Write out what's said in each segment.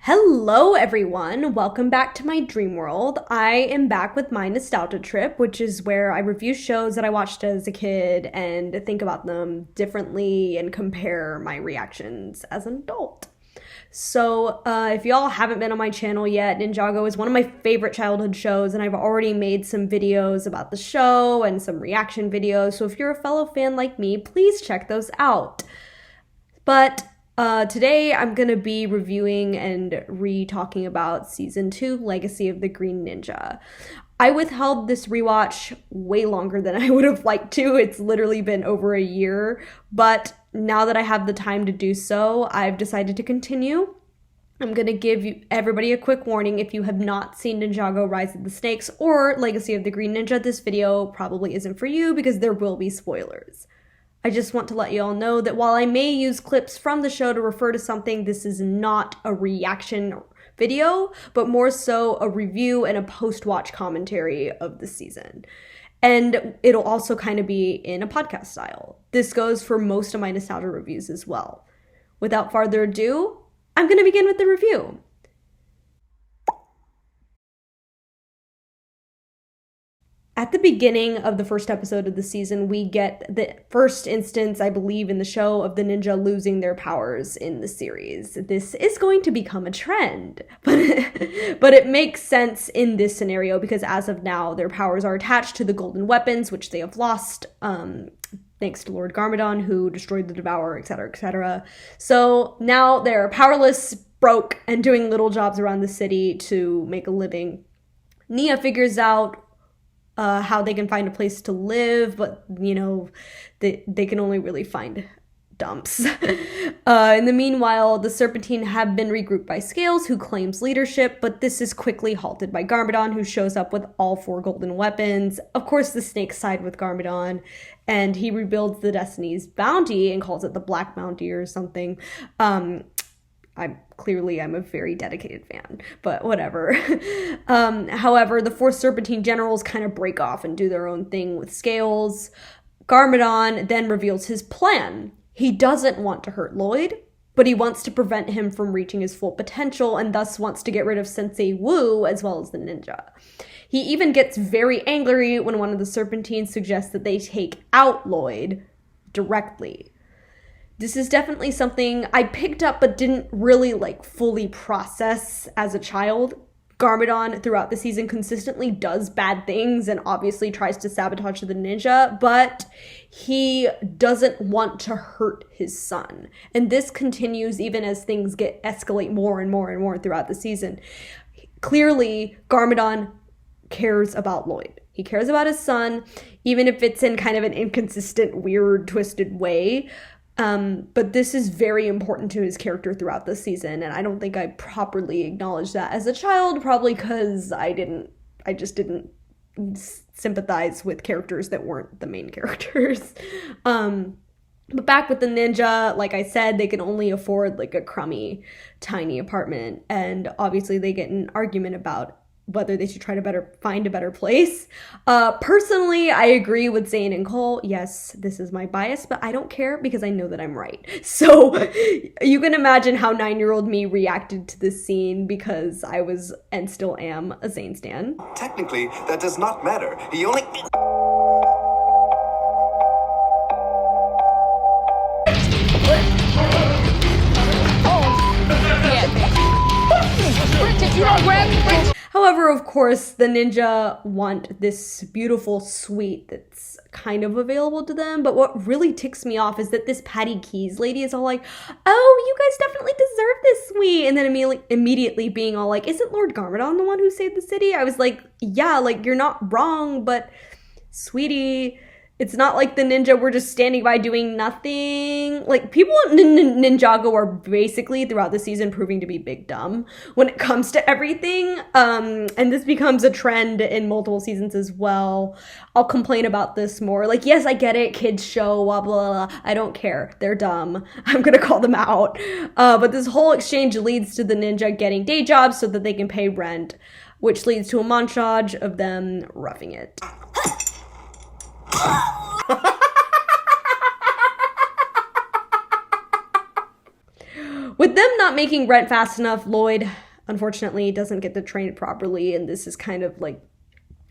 Hello everyone, welcome back to my dream world. I am back with my nostalgia trip, which is where I review shows that I watched as a kid and think about them differently and compare my reactions as an adult. So, if y'all haven't been on my channel yet, Ninjago is one of my favorite childhood shows, and I've already made some videos about the show and some reaction videos, so if you're a fellow fan like me, please check those out. But today I'm going to be reviewing and re-talking about Season 2, Legacy of the Green Ninja. I withheld this rewatch way longer than I would have liked to. It's literally been over a year, but now that I have the time to do so, I've decided to continue. I'm going to give everybody a quick warning. If you have not seen Ninjago Rise of the Snakes or Legacy of the Green Ninja, this video probably isn't for you because there will be spoilers. I just want to let you all know that while I may use clips from the show to refer to something, this is not a reaction video, but more so a review and a post-watch commentary of the season. And it'll also kind of be in a podcast style. This goes for most of my nostalgia reviews as well. Without further ado, I'm going to begin with the review. At the beginning of the first episode of the season, we get the first instance, I believe, in the show of the ninja losing their powers in the series. This is going to become a trend, but it makes sense in this scenario because as of now, their powers are attached to the golden weapons, which they have lost, thanks to Lord Garmadon, who destroyed the Devourer, etc., etc. So now they're powerless, broke, and doing little jobs around the city to make a living. Nia figures out how they can find a place to live, but, you know, they can only really find dumps. In the meanwhile, the Serpentine have been regrouped by Scales, who claims leadership, but this is quickly halted by Garmadon, who shows up with all 4 golden weapons. Of course, the snakes side with Garmadon, and he rebuilds the Destiny's Bounty and calls it the Black Bounty or something. I'm a very dedicated fan, but whatever. However, the 4 Serpentine generals kind of break off and do their own thing with Scales. Garmadon then reveals his plan. He doesn't want to hurt Lloyd, but he wants to prevent him from reaching his full potential and thus wants to get rid of Sensei Wu as well as the ninja. He even gets very angry when one of the Serpentines suggests that they take out Lloyd directly. This is definitely something I picked up but didn't really fully process as a child. Garmadon throughout the season consistently does bad things and obviously tries to sabotage the ninja, but he doesn't want to hurt his son. And this continues even as things escalate more and more and more throughout the season. Clearly, Garmadon cares about Lloyd. He cares about his son, even if it's in kind of an inconsistent, weird, twisted way. But this is very important to his character throughout the season, and I don't think I properly acknowledged that as a child, probably because I just didn't sympathize with characters that weren't the main characters. But back with the ninja, like I said, they can only afford a crummy, tiny apartment, and obviously they get an argument about whether they should try to find a better place. Personally, I agree with Zane and Cole. Yes, this is my bias, but I don't care because I know that I'm right. So you can imagine how 9-year-old me reacted to this scene because I was, and still am, a Zane stan. Technically, that does not matter. He only... However, of course, the ninja want this beautiful suite that's kind of available to them, but what really ticks me off is that this Patty Keys lady is all like, oh, you guys definitely deserve this suite, and then immediately being all like, isn't Lord Garmadon the one who saved the city? I was like, yeah, you're not wrong, but sweetie, it's not like the ninja were just standing by doing nothing. People in Ninjago are basically, throughout the season, proving to be big dumb when it comes to everything. And this becomes a trend in multiple seasons as well. I'll complain about this more. Yes, I get it, kids show, blah, blah, blah. I don't care. They're dumb. I'm gonna call them out. But this whole exchange leads to the ninja getting day jobs so that they can pay rent, which leads to a montage of them roughing it. With them not making rent fast enough, Lloyd, unfortunately, doesn't get to train properly, and this is kind of like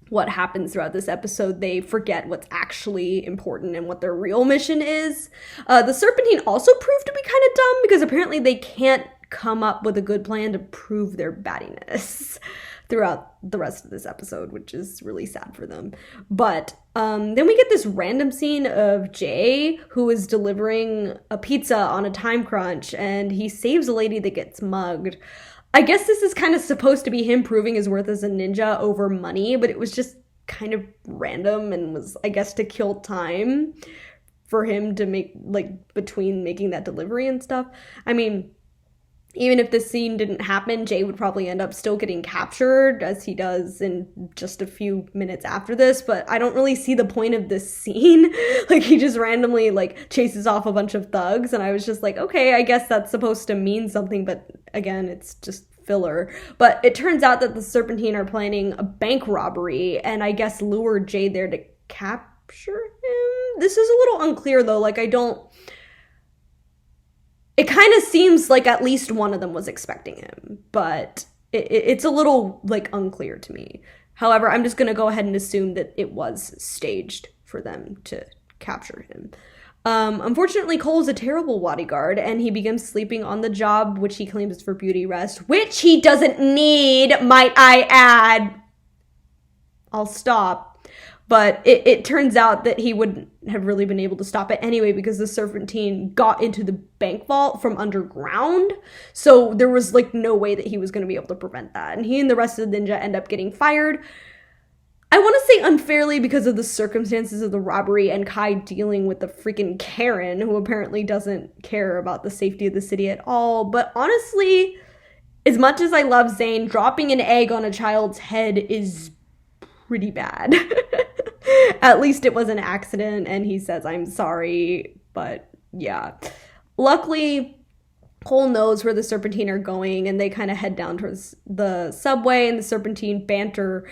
what happens throughout this episode. They forget what's actually important and what their real mission is. The Serpentine also proved to be kind of dumb because apparently they can't come up with a good plan to prove their battiness throughout the rest of this episode, which is really sad for them. But then we get this random scene of Jay, who is delivering a pizza on a time crunch, and he saves a lady that gets mugged. I guess this is kind of supposed to be him proving his worth as a ninja over money, but it was just kind of random and was, I guess, to kill time for him to make, like, between making that delivery and stuff. I mean, even if this scene didn't happen, Jay would probably end up still getting captured, as he does in just a few minutes after this, but I don't really see the point of this scene. Like, he just randomly, like, chases off a bunch of thugs, and I was just like, okay, I guess that's supposed to mean something, but again, it's just filler. But it turns out that the Serpentine are planning a bank robbery, and I guess lure Jay there to capture him? This is a little unclear, though. Like, it kind of seems like at least one of them was expecting him, but it's a little, like, unclear to me. However, I'm just going to go ahead and assume that it was staged for them to capture him. Unfortunately, Cole is a terrible bodyguard, and he begins sleeping on the job, which he claims is for beauty rest, which he doesn't need, might I add. I'll stop. But it turns out that he wouldn't have really been able to stop it anyway because the Serpentine got into the bank vault from underground. So there was, like, no way that he was going to be able to prevent that. And he and the rest of the ninja end up getting fired. I want to say unfairly because of the circumstances of the robbery and Kai dealing with the freaking Karen, who apparently doesn't care about the safety of the city at all. But honestly, as much as I love Zane, dropping an egg on a child's head is pretty bad. At least it was an accident, and he says, I'm sorry, but yeah. Luckily, Cole knows where the Serpentine are going, and they kind of head down towards the subway, and the Serpentine banter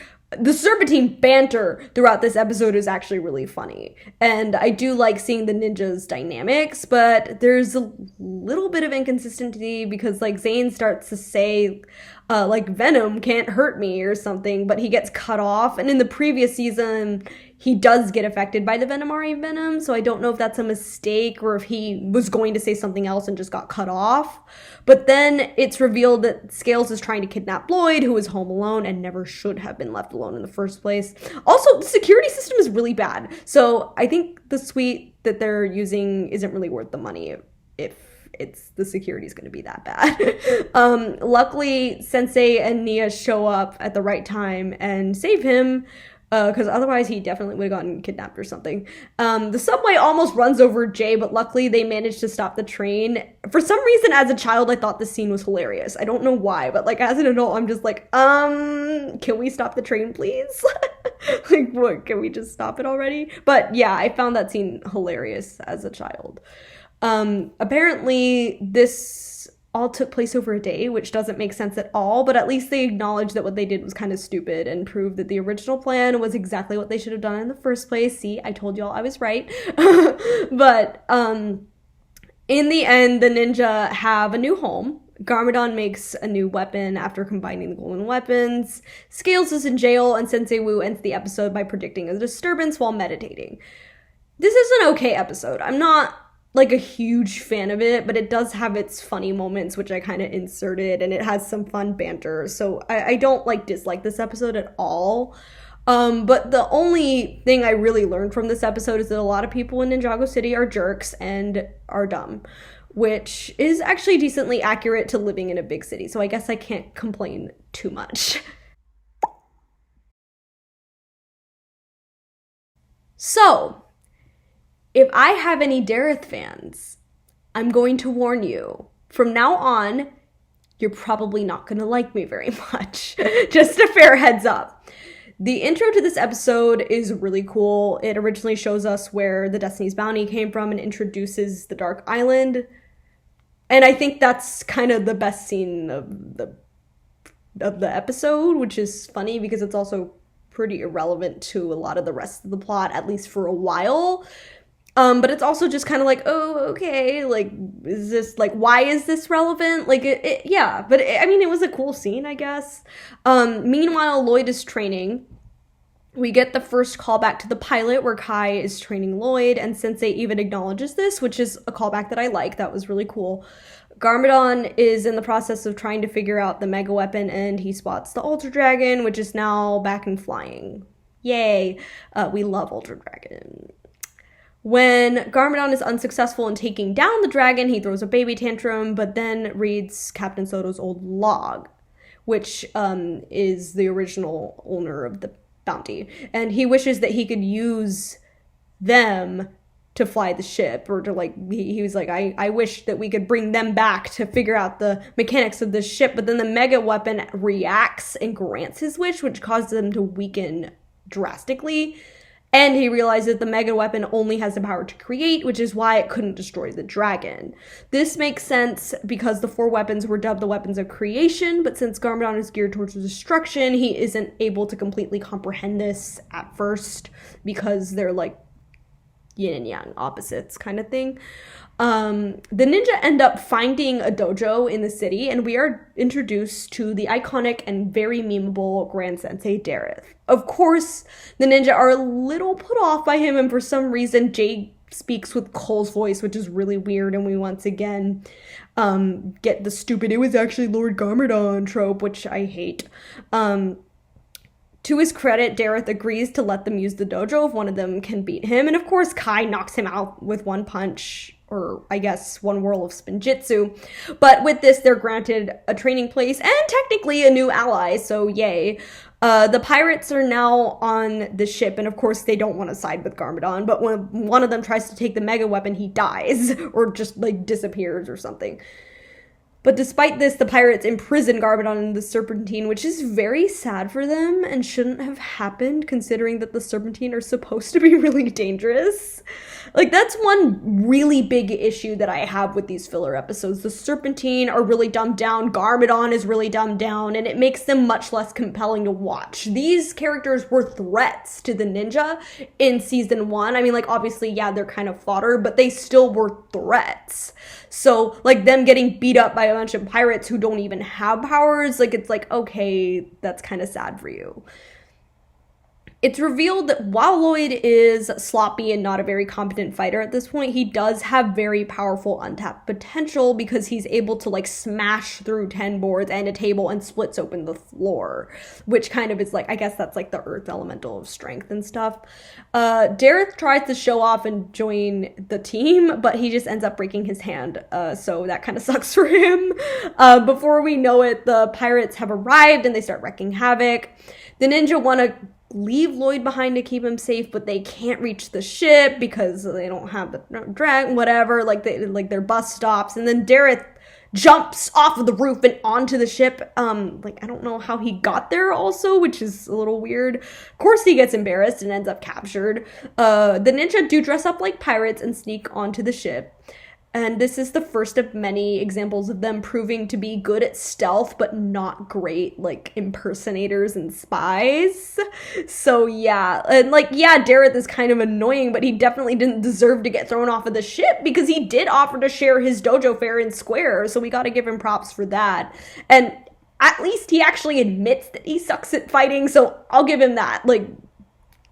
throughout this episode is actually really funny. And I do like seeing the ninjas' dynamics, but there's a little bit of inconsistency because, like, Zane starts to say, like, Venom can't hurt me or something, but he gets cut off. And in the previous season, he does get affected by the Venomari venom, so I don't know if that's a mistake or if he was going to say something else and just got cut off. But then it's revealed that Scales is trying to kidnap Lloyd, who is home alone and never should have been left alone in the first place. Also, the security system is really bad, so I think the suite that they're using isn't really worth the money if the security is going to be that bad. Luckily, Sensei and Nia show up at the right time and save him, because otherwise he definitely would have gotten kidnapped or something. The subway almost runs over Jay, but luckily they managed to stop the train. For some reason, as a child, I thought this scene was hilarious. I don't know why, but, like, as an adult, I'm just like, can we stop the train, please? Like, what, can we just stop it already? But yeah, I found that scene hilarious as a child. Apparently this all took place over a day, which doesn't make sense at all, but at least they acknowledged that what they did was kind of stupid and proved that the original plan was exactly what they should have done in the first place. See, I told y'all I was right. But in the end, the ninja have a new home. Garmadon makes a new weapon after combining the golden weapons. Scales is in jail, and Sensei Wu ends the episode by predicting a disturbance while meditating. This is an okay episode. I'm not, like, a huge fan of it, but it does have its funny moments, which I kind of inserted, and it has some fun banter, so I don't, like, dislike this episode at all. But the only thing I really learned from this episode is that a lot of people in Ninjago City are jerks and are dumb, which is actually decently accurate to living in a big city, so I guess I can't complain too much. So, if I have any Dareth fans, I'm going to warn you. From now on, you're probably not going to like me very much. Just a fair heads up. The intro to this episode is really cool. It originally shows us where the Destiny's Bounty came from and introduces the Dark Island. And I think that's kind of the best scene of the episode, which is funny because it's also pretty irrelevant to a lot of the rest of the plot, at least for a while. But it's also just kind of like, oh, okay, like, is this, like, why is this relevant? Like, yeah, but I mean, it was a cool scene, I guess. Meanwhile, Lloyd is training. We get the first callback to the pilot where Kai is training Lloyd, and Sensei even acknowledges this, which is a callback that I like. That was really cool. Garmadon is in the process of trying to figure out the mega weapon, and he spots the Ultra Dragon, which is now back and flying. Yay. We love Ultra Dragon. When Garmadon is unsuccessful in taking down the dragon, he throws a baby tantrum, but then reads Captain Soto's old log, which is the original owner of the bounty. And he wishes that he could use them to fly the ship, or to, like, he was like, I wish that we could bring them back to figure out the mechanics of the ship. But then the mega weapon reacts and grants his wish, which causes them to weaken drastically. And he realizes the mega weapon only has the power to create, which is why it couldn't destroy the dragon. This makes sense because the 4 weapons were dubbed the weapons of creation, but since Garmadon is geared towards destruction, he isn't able to completely comprehend this at first because they're like yin and yang, opposites kind of thing. The ninja end up finding a dojo in the city, and we are introduced to the iconic and very memeable Grand Sensei Dareth. Of course, the ninja are a little put off by him, and for some reason, Jay speaks with Cole's voice, which is really weird, and we once again get the stupid, it was actually Lord Garmadon trope, which I hate. To his credit, Dareth agrees to let them use the dojo if one of them can beat him, and of course, Kai knocks him out with one punch, or I guess one whirl of spinjitzu. But with this, they're granted a training place and technically a new ally, so yay. The pirates are now on the ship, and of course they don't want to side with Garmadon, but when one of them tries to take the mega weapon, he dies, or just, like, disappears or something. But despite this, the pirates imprison Garmadon in the Serpentine, which is very sad for them and shouldn't have happened considering that the Serpentine are supposed to be really dangerous. Like, that's one really big issue that I have with these filler episodes. The Serpentine are really dumbed down, Garmadon is really dumbed down, and it makes them much less compelling to watch. These characters were threats to the ninja in season 1. I mean, like, obviously, yeah, they're kind of fodder, but they still were threats. So, like, them getting beat up by a bunch of pirates who don't even have powers, like, it's like, okay, that's kind of sad for you. It's revealed that while Lloyd is sloppy and not a very competent fighter at this point, he does have very powerful untapped potential because he's able to, like, smash through 10 boards and a table and splits open the floor, which kind of is, like, I guess that's, like, the earth elemental of strength and stuff. Dareth tries to show off and join the team, but he just ends up breaking his hand, so that kind of sucks for him. Before we know it, the pirates have arrived and they start wreaking havoc. The ninja want to leave Lloyd behind to keep him safe, but they can't reach the ship because they don't have the drag, whatever, like their bus stops, and then Dareth jumps off of the roof and onto the ship. Like, I don't know how he got there also, which is a little weird. Of course he gets embarrassed and ends up captured. The ninja do dress up like pirates and sneak onto the ship. And this is the first of many examples of them proving to be good at stealth, but not great, like, impersonators and spies. So, yeah. And, like, yeah, Dareth is kind of annoying, but he definitely didn't deserve to get thrown off of the ship because he did offer to share his dojo fare in square, so we gotta give him props for that. And at least he actually admits that he sucks at fighting, so I'll give him that. Like,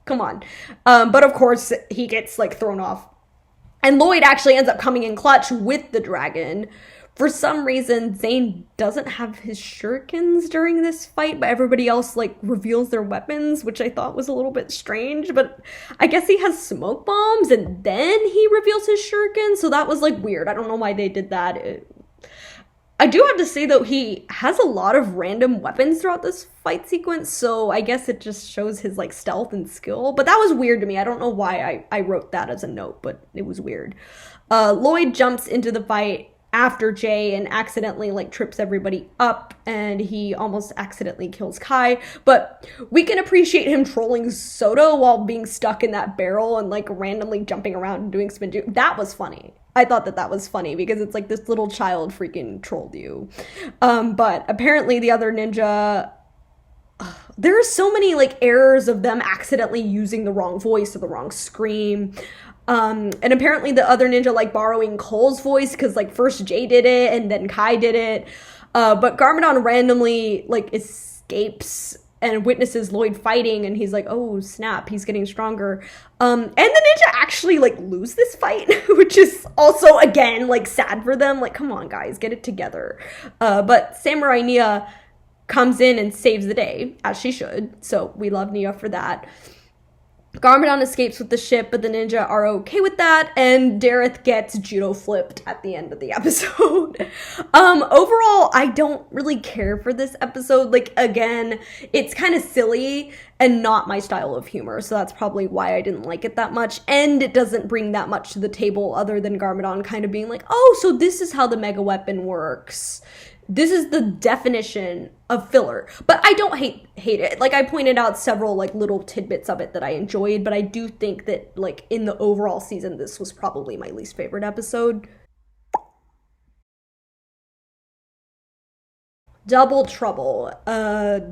come on. But, of course, he gets, like, thrown off. And Lloyd actually ends up coming in clutch with the dragon. For some reason, Zane doesn't have his shurikens during this fight, but everybody else, like, reveals their weapons, which I thought was a little bit strange. But I guess he has smoke bombs, and then he reveals his shuriken, so that was, like, weird. I don't know why they did that. I do have to say, though, he has a lot of random weapons throughout this fight sequence, so I guess it just shows his, like, stealth and skill. But that was weird to me. I don't know why I wrote that as a note, but it was weird. Lloyd jumps into the fight after Jay and accidentally, like, trips everybody up, and he almost accidentally kills Kai. But we can appreciate him trolling Soto while being stuck in that barrel and, like, randomly jumping around and doing spin. That was funny. I thought that was funny because it's like this little child freaking trolled you. But apparently the other ninja, there are so many, like, errors of them accidentally using the wrong voice or the wrong scream. And apparently the other ninja like borrowing Cole's voice because like first Jay did it and then Kai did it. But Garmadon randomly like escapes and witnesses Lloyd fighting, and he's like, oh snap, he's getting stronger. And the ninja actually like lose this fight, which is also again like sad for them. Like, come on guys, get it together. But Samurai Nia comes in and saves the day, as she should. So we love Nia for that. Garmadon escapes with the ship, but the ninja are okay with that, and Dareth gets judo flipped at the end of the episode. Overall, I don't really care for this episode. Like, again, it's kind of silly and not my style of humor, so that's probably why I didn't like it that much, and it doesn't bring that much to the table other than Garmadon kind of being like, oh, so this is how the mega weapon works. This is the definition of filler. But I don't hate it. Like, I pointed out several, like, little tidbits of it that I enjoyed, but I do think that, like, in the overall season, this was probably my least favorite episode. Double Trouble.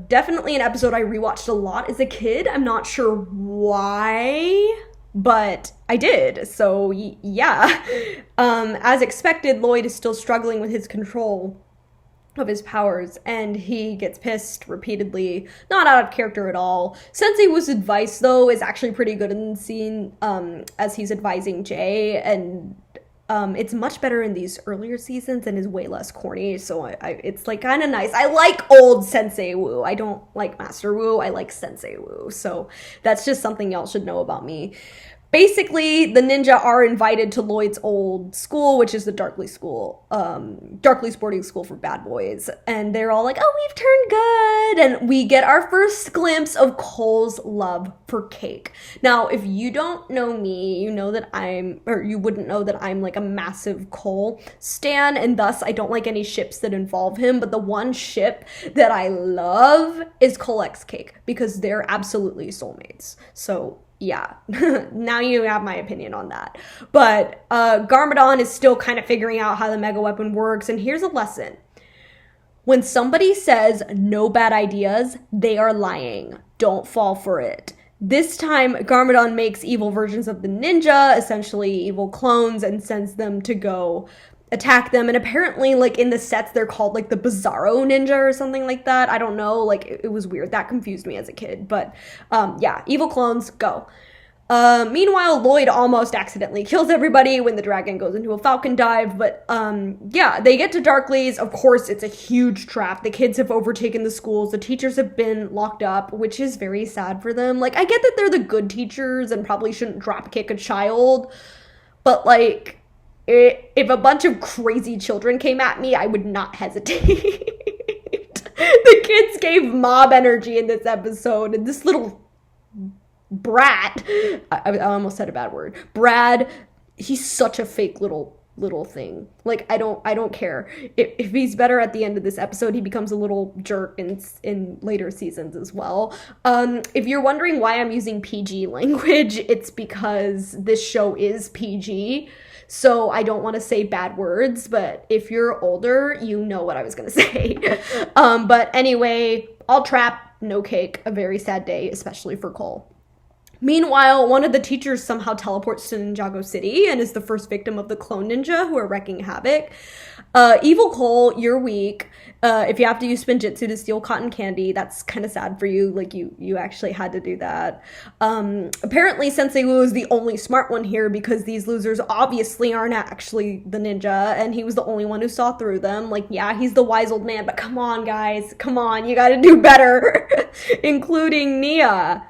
Definitely an episode I rewatched a lot as a kid. I'm not sure why, but I did. So, yeah. As expected, Lloyd is still struggling with his control of his powers, and he gets pissed repeatedly. Not out of character at all. Sensei Wu's advice, though, is actually pretty good in the scene, as he's advising Jay, and it's much better in these earlier seasons and is way less corny, so it's like kind of nice. I like old Sensei Wu. I don't like Master Wu. I like Sensei Wu, so that's just something y'all should know about me. Basically, the ninja are invited to Lloyd's old school, which is the Darkly Sporting School for bad boys. And they're all like, oh, we've turned good. And we get our first glimpse of Cole's love for cake. Now, if you don't know me, you wouldn't know that I'm like a massive Cole stan, and thus I don't like any ships that involve him. But the one ship that I love is Cole X Cake, because they're absolutely soulmates. So yeah, now you have my opinion on that. But Garmadon is still kind of figuring out how the mega weapon works, and here's a lesson. When somebody says no bad ideas, they are lying. Don't fall for it. This time, Garmadon makes evil versions of the ninja, essentially evil clones, and sends them to go attack them. And apparently, like, in the sets, they're called, like, the Bizarro Ninja or something like that. I don't know. Like, it was weird. That confused me as a kid. But, yeah, evil clones, go. Meanwhile, Lloyd almost accidentally kills everybody when the dragon goes into a falcon dive. But, yeah, they get to Darkly's. Of course, it's a huge trap. The kids have overtaken the schools. The teachers have been locked up, which is very sad for them. Like, I get that they're the good teachers and probably shouldn't drop kick a child. But, like, if a bunch of crazy children came at me, I would not hesitate. The kids gave mob energy in this episode, and this little brat, I almost said a bad word, Brad, he's such a fake little thing. Like, I don't care. If he's better at the end of this episode, he becomes a little jerk in later seasons as well. If you're wondering why I'm using PG language, it's because this show is PG. So I don't want to say bad words, but if you're older, you know what I was going to say. But anyway, all trap, no cake, a very sad day, especially for Cole. Meanwhile, one of the teachers somehow teleports to Ninjago City and is the first victim of the clone ninja who are wreaking havoc. Evil Cole, you're weak. If you have to use Spinjitzu to steal cotton candy, that's kind of sad for you. Like, you actually had to do that. Apparently, Sensei Wu is the only smart one here because these losers obviously aren't actually the ninja, and he was the only one who saw through them. Like, yeah, he's the wise old man, but come on, guys. Come on, you gotta do better. Including Nia,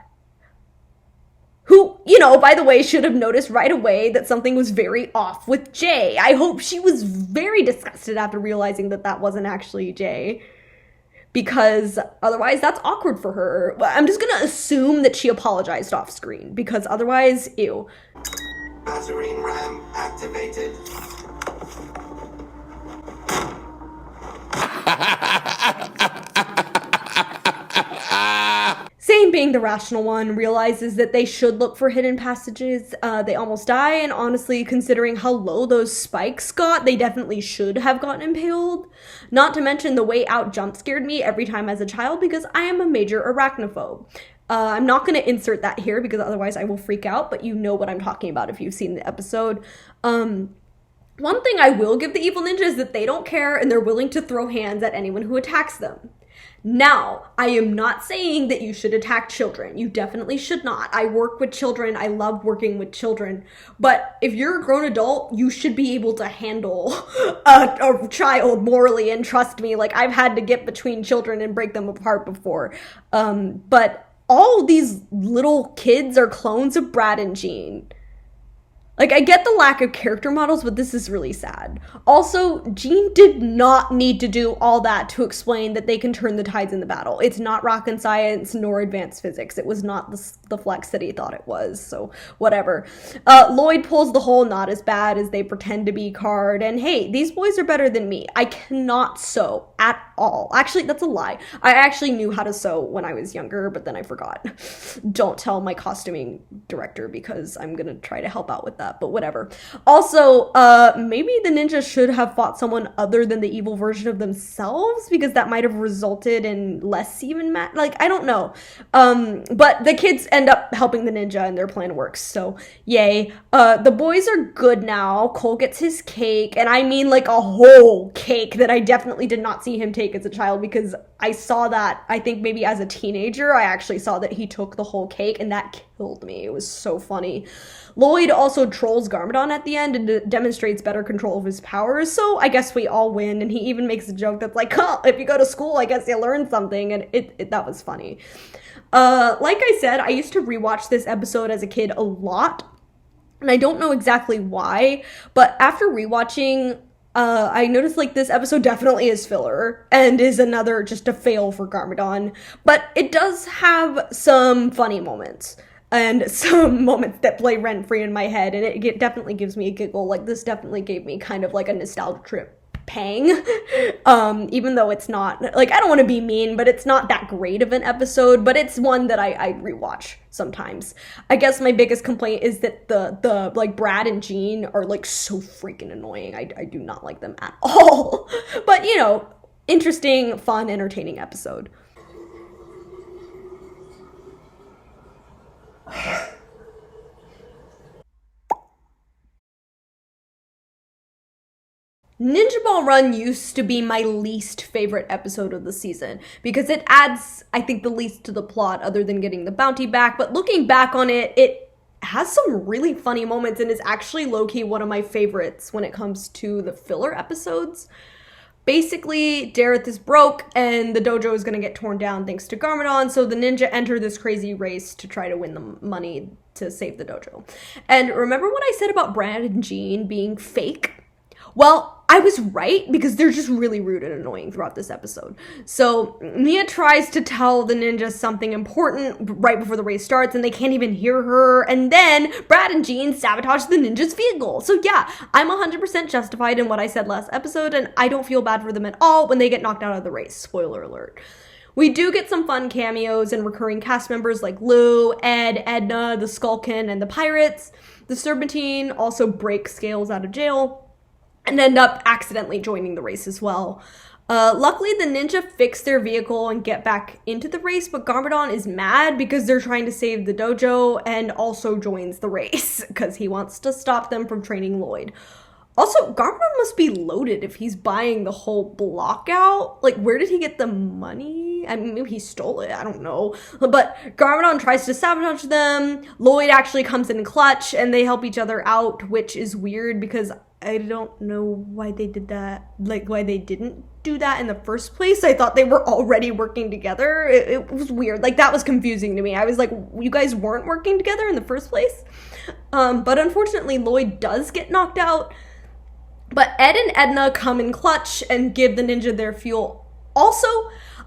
who, you know, by the way, should have noticed right away that something was very off with Jay. I hope she was very disgusted after realizing that that wasn't actually Jay, because otherwise that's awkward for her. I'm just gonna assume that she apologized off screen, because otherwise, ew. Battery RAM activated. Sane, being the rational one, realizes that they should look for hidden passages. They almost die, and honestly, considering how low those spikes got, they definitely should have gotten impaled. Not to mention the way out jump scared me every time as a child because I am a major arachnophobe. I'm not going to insert that here because otherwise I will freak out, but you know what I'm talking about if you've seen the episode. One thing I will give the evil ninja is that they don't care and they're willing to throw hands at anyone who attacks them. Now, I am not saying that you should attack children. You definitely should not. I work with children. I love working with children. But if you're a grown adult, you should be able to handle a child morally. And trust me, like, I've had to get between children and break them apart before. But all these little kids are clones of Brad and Jean. Like, I get the lack of character models, but this is really sad. Also, Jean did not need to do all that to explain that they can turn the tides in the battle. It's not rocket science nor advanced physics. It was not the flex that he thought it was, so whatever. Lloyd pulls the whole not as bad as they pretend to be card, and hey, these boys are better than me. I cannot sew at all. Actually, that's a lie. I actually knew how to sew when I was younger, but then I forgot. Don't tell my costuming director because I'm gonna try to help out with that. But whatever. Also, maybe the ninja should have fought someone other than the evil version of themselves because that might have resulted in less even like, I don't know. But the kids end up helping the ninja and their plan works. So yay. The boys are good now. Cole gets his cake, and I mean like a whole cake that I definitely did not see him take as a child because I saw that, I think maybe as a teenager, I actually saw that he took the whole cake, and that killed me. It was so funny. Lloyd also trolls Garmadon at the end and demonstrates better control of his powers, so I guess we all win, and he even makes a joke that's like, huh, if you go to school, I guess you learn something, and that was funny. Like I said, I used to rewatch this episode as a kid a lot, and I don't know exactly why, but after rewatching, I noticed like this episode definitely is filler and is another just a fail for Garmadon, but it does have some funny moments and some moments that play rent-free in my head, and it definitely gives me a giggle. Like, this definitely gave me kind of like a nostalgia trip pang, even though it's not, like, I don't want to be mean, but it's not that great of an episode, but it's one that I rewatch sometimes. I guess my biggest complaint is that the like Brad and Jean are like so freaking annoying. I do not like them at all. But, you know, interesting, fun, entertaining episode. Ninja Ball Run used to be my least favorite episode of the season because it adds, I think, the least to the plot other than getting the bounty back. But looking back on it, it has some really funny moments and is actually low-key one of my favorites when it comes to the filler episodes. Basically, Dareth is broke and the dojo is going to get torn down thanks to Garmadon, so the ninja enter this crazy race to try to win the money to save the dojo. And remember what I said about Brad and Jean being fake? Well, I was right because they're just really rude and annoying throughout this episode. So Mia tries to tell the ninja something important right before the race starts and they can't even hear her. And then Brad and Jean sabotage the ninja's vehicle. So yeah, I'm 100% justified in what I said last episode, and I don't feel bad for them at all when they get knocked out of the race. Spoiler alert. We do get some fun cameos and recurring cast members like Lou, Ed, Edna, the Skulkin, and the Pirates. The Serpentine also break Scales out of jail and end up accidentally joining the race as well. Luckily, the ninja fix their vehicle and get back into the race, but Garmadon is mad because they're trying to save the dojo and also joins the race because he wants to stop them from training Lloyd. Also, Garmadon must be loaded if he's buying the whole block out. Like, where did he get the money? I mean, maybe he stole it. I don't know. But Garmadon tries to sabotage them. Lloyd actually comes in clutch, and they help each other out, which is weird because I don't know why they did that. Like, why they didn't do that in the first place. I thought they were already working together. It was weird. Like, that was confusing to me. I was like, you guys weren't working together in the first place? But unfortunately, Lloyd does get knocked out. But Ed and Edna come in clutch and give the ninja their fuel. Also,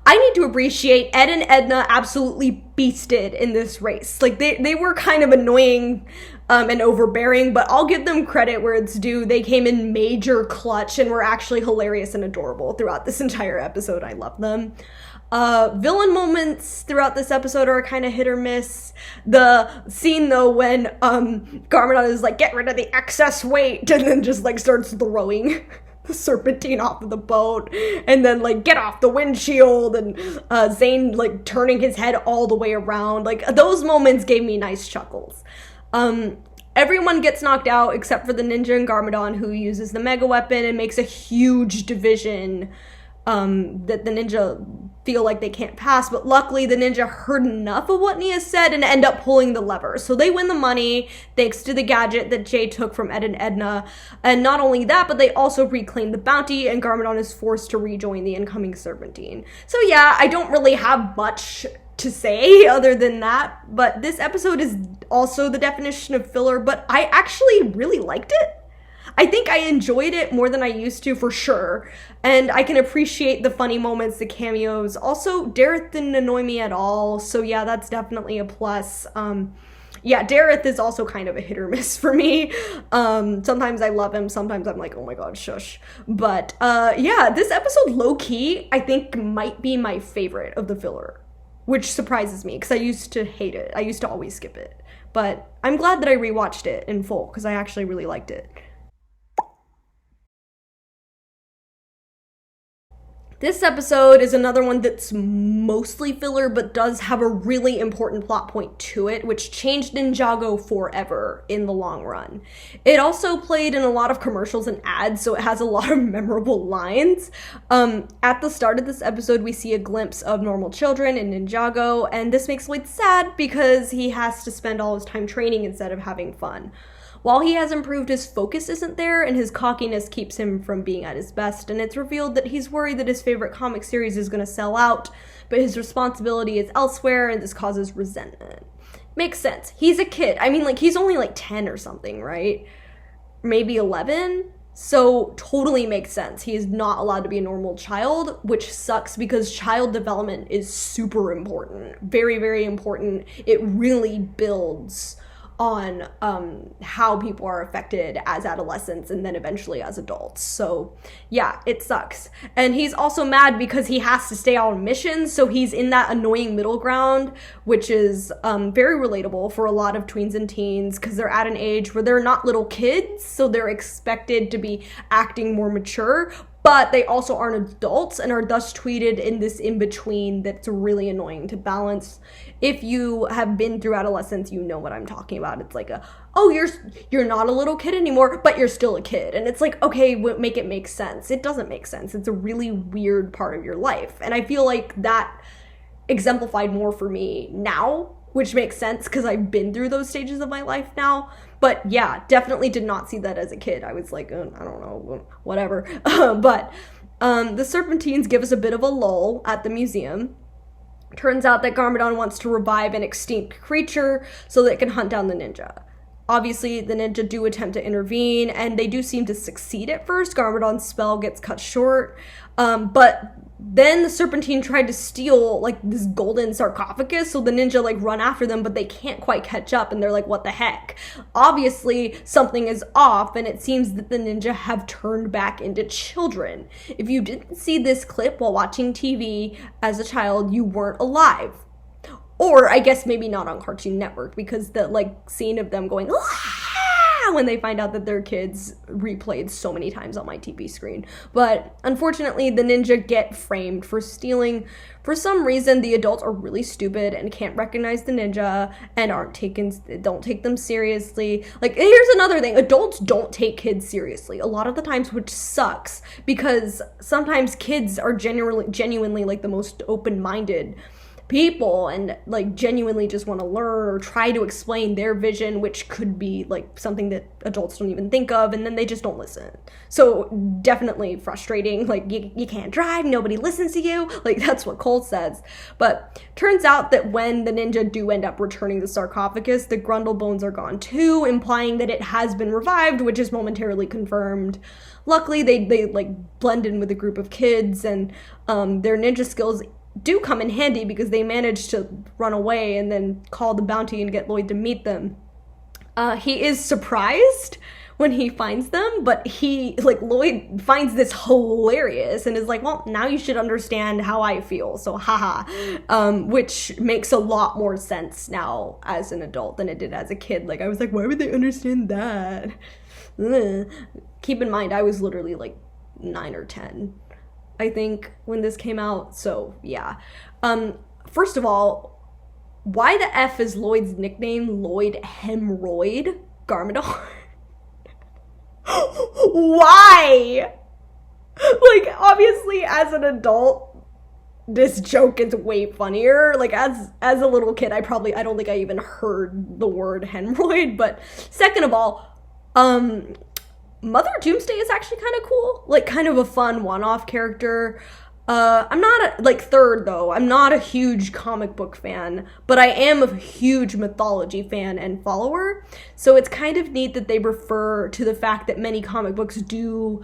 I need to appreciate Ed and Edna absolutely beasted in this race. Like, they were kind of annoying and overbearing, but I'll give them credit where it's due. They came in major clutch and were actually hilarious and adorable throughout this entire episode. I love them. Villain moments throughout this episode are kind of hit or miss. The scene, though, when Garmadon is like, get rid of the excess weight, and then just like starts throwing the serpentine off of the boat, and then like get off the windshield, and Zane like turning his head all the way around. Like those moments gave me nice chuckles. Everyone gets knocked out except for the ninja and Garmadon, who uses the mega weapon and makes a huge division that the ninja feel like they can't pass. But luckily, the ninja heard enough of what Nia said and end up pulling the lever. So they win the money thanks to the gadget that Jay took from Ed and Edna. And not only that, but they also reclaim the bounty, and Garmadon is forced to rejoin the incoming Serpentine. So yeah, I don't really have much to say other than that, but this episode is also the definition of filler, but I actually really liked it. I think I enjoyed it more than I used to, for sure, and I can appreciate the funny moments, the cameos. Also, Dareth didn't annoy me at all, so yeah, that's definitely a plus. Yeah, Dareth is also kind of a hit or miss for me. Sometimes I love him, sometimes I'm like, oh my god, shush. But yeah, this episode, low-key, I think might be my favorite of the filler, which surprises me because I used to hate it. I used to always skip it. But I'm glad that I rewatched it in full because I actually really liked it. This episode is another one that's mostly filler, but does have a really important plot point to it, which changed Ninjago forever in the long run. It also played in a lot of commercials and ads, so it has a lot of memorable lines. At the start of this episode, we see a glimpse of normal children in Ninjago, and this makes Lloyd sad because he has to spend all his time training instead of having fun. While he has improved, his focus isn't there, and his cockiness keeps him from being at his best, and it's revealed that he's worried that his favorite comic series is going to sell out, but his responsibility is elsewhere, and this causes resentment. Makes sense. He's a kid. I mean, like, he's only, like, 10 or something, right? Maybe 11? So, totally makes sense. He is not allowed to be a normal child, which sucks because child development is super important. Very, very important. It really builds on how people are affected as adolescents and then eventually as adults. So yeah, it sucks. And he's also mad because he has to stay on missions, so he's in that annoying middle ground, which is very relatable for a lot of tweens and teens because they're at an age where they're not little kids, so they're expected to be acting more mature, but they also aren't adults and are thus treated in this in-between that's really annoying to balance. If you have been through adolescence, you know what I'm talking about. It's like you're not a little kid anymore, but you're still a kid. And it's like, okay, make it make sense. It doesn't make sense. It's a really weird part of your life. And I feel like that exemplified more for me now, which makes sense because I've been through those stages of my life now. But yeah, definitely did not see that as a kid. I was like, I don't know, whatever. But the Serpentines give us a bit of a lull at the museum. Turns out that Garmadon wants to revive an extinct creature so that it can hunt down the ninja. Obviously, the ninja do attempt to intervene, and they do seem to succeed at first. Garmadon's spell gets cut short, but then the Serpentine tried to steal, like, this golden sarcophagus, so the ninja, like, run after them, but they can't quite catch up, and they're like, what the heck? Obviously, something is off, and it seems that the ninja have turned back into children. If you didn't see this clip while watching TV as a child, you weren't alive. Or, I guess maybe not on Cartoon Network, because the, like, scene of them going, when they find out that they're kids replayed so many times on my TV screen. But unfortunately, the ninja get framed for stealing. For some reason, the adults are really stupid and can't recognize the ninja and don't take them seriously. Like, here's another thing. Adults don't take kids seriously a lot of the times, which sucks because sometimes kids are genuinely like the most open-minded people and like genuinely just want to learn or try to explain their vision, which could be like something that adults don't even think of, and then they just don't listen. So definitely frustrating. Like you can't drive, nobody listens to you. Like that's what Cole says. But turns out that when the ninja do end up returning the sarcophagus, the Grundle bones are gone too, implying that it has been revived, which is momentarily confirmed. Luckily, they like blend in with a group of kids, and their ninja skills do come in handy because they manage to run away and then call the bounty and get Lloyd to meet them. He is surprised when he finds them, but Lloyd finds this hilarious and is like, well, now you should understand how I feel, so haha. Which makes a lot more sense now as an adult than it did as a kid. Like, I was like, why would they understand that? Keep in mind, I was literally like 9 or 10, I think, when this came out. So yeah. First of all, why the F is Lloyd's nickname Lloyd Hemorrhoid Garmadon? Why? Like, obviously, as an adult, this joke is way funnier. Like, as a little kid, I don't think I even heard the word hemorrhoid. But second of all, Mother Doomsday is actually kind of cool. Like, kind of a fun one-off character. I'm not third though, I'm not a huge comic book fan, but I am a huge mythology fan and follower. So it's kind of neat that they refer to the fact that many comic books do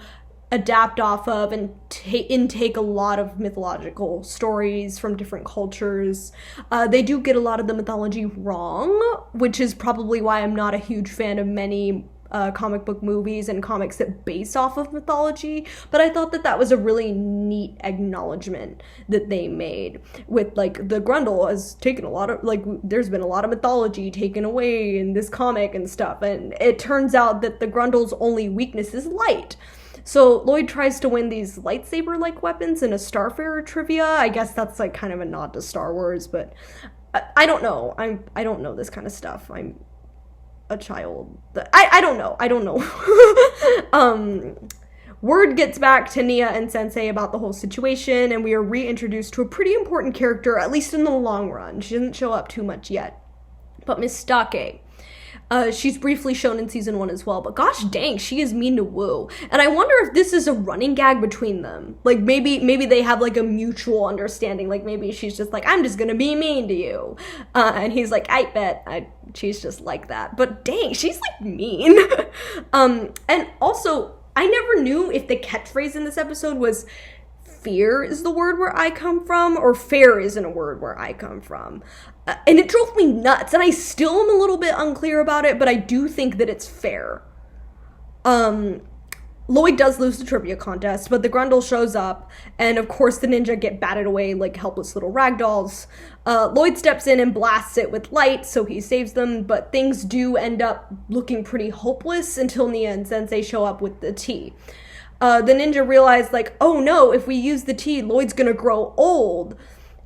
adapt off of and intake a lot of mythological stories from different cultures. They do get a lot of the mythology wrong, which is probably why I'm not a huge fan of many comic book movies and comics that base off of mythology, but I thought that was a really neat acknowledgement that they made with, like, the Grundle has taken a lot of, like, there's been a lot of mythology taken away in this comic and stuff, and it turns out that the Grundle's only weakness is light. So Lloyd tries to win these lightsaber-like weapons in a Starfarer trivia. I guess that's, like, kind of a nod to Star Wars, but I don't know. I don't know this kind of stuff. I'm a child. I don't know. Word gets back to Nia and Sensei about the whole situation, and we are reintroduced to a pretty important character, at least in the long run. She doesn't show up too much yet. But Miss Stake. She's briefly shown in season 1 as well, but gosh dang, she is mean to Wu. And I wonder if this is a running gag between them. Like, maybe they have, like, a mutual understanding. Like, maybe she's just like, I'm just gonna be mean to you. And he's like, I bet she's just like that. But dang, she's, like, mean. And also, I never knew if the catchphrase in this episode was fear is the word where I come from, or fair isn't a word where I come from. And it drove me nuts, and I still am a little bit unclear about it, but I do think that it's fair. Lloyd does lose the trivia contest, but the Grundle shows up, and of course the ninja get batted away like helpless little ragdolls. Lloyd steps in and blasts it with light, so he saves them, but things do end up looking pretty hopeless until Nia and Sensei show up with the tea. The ninja realized, like, oh no, if we use the tea, Lloyd's gonna grow old.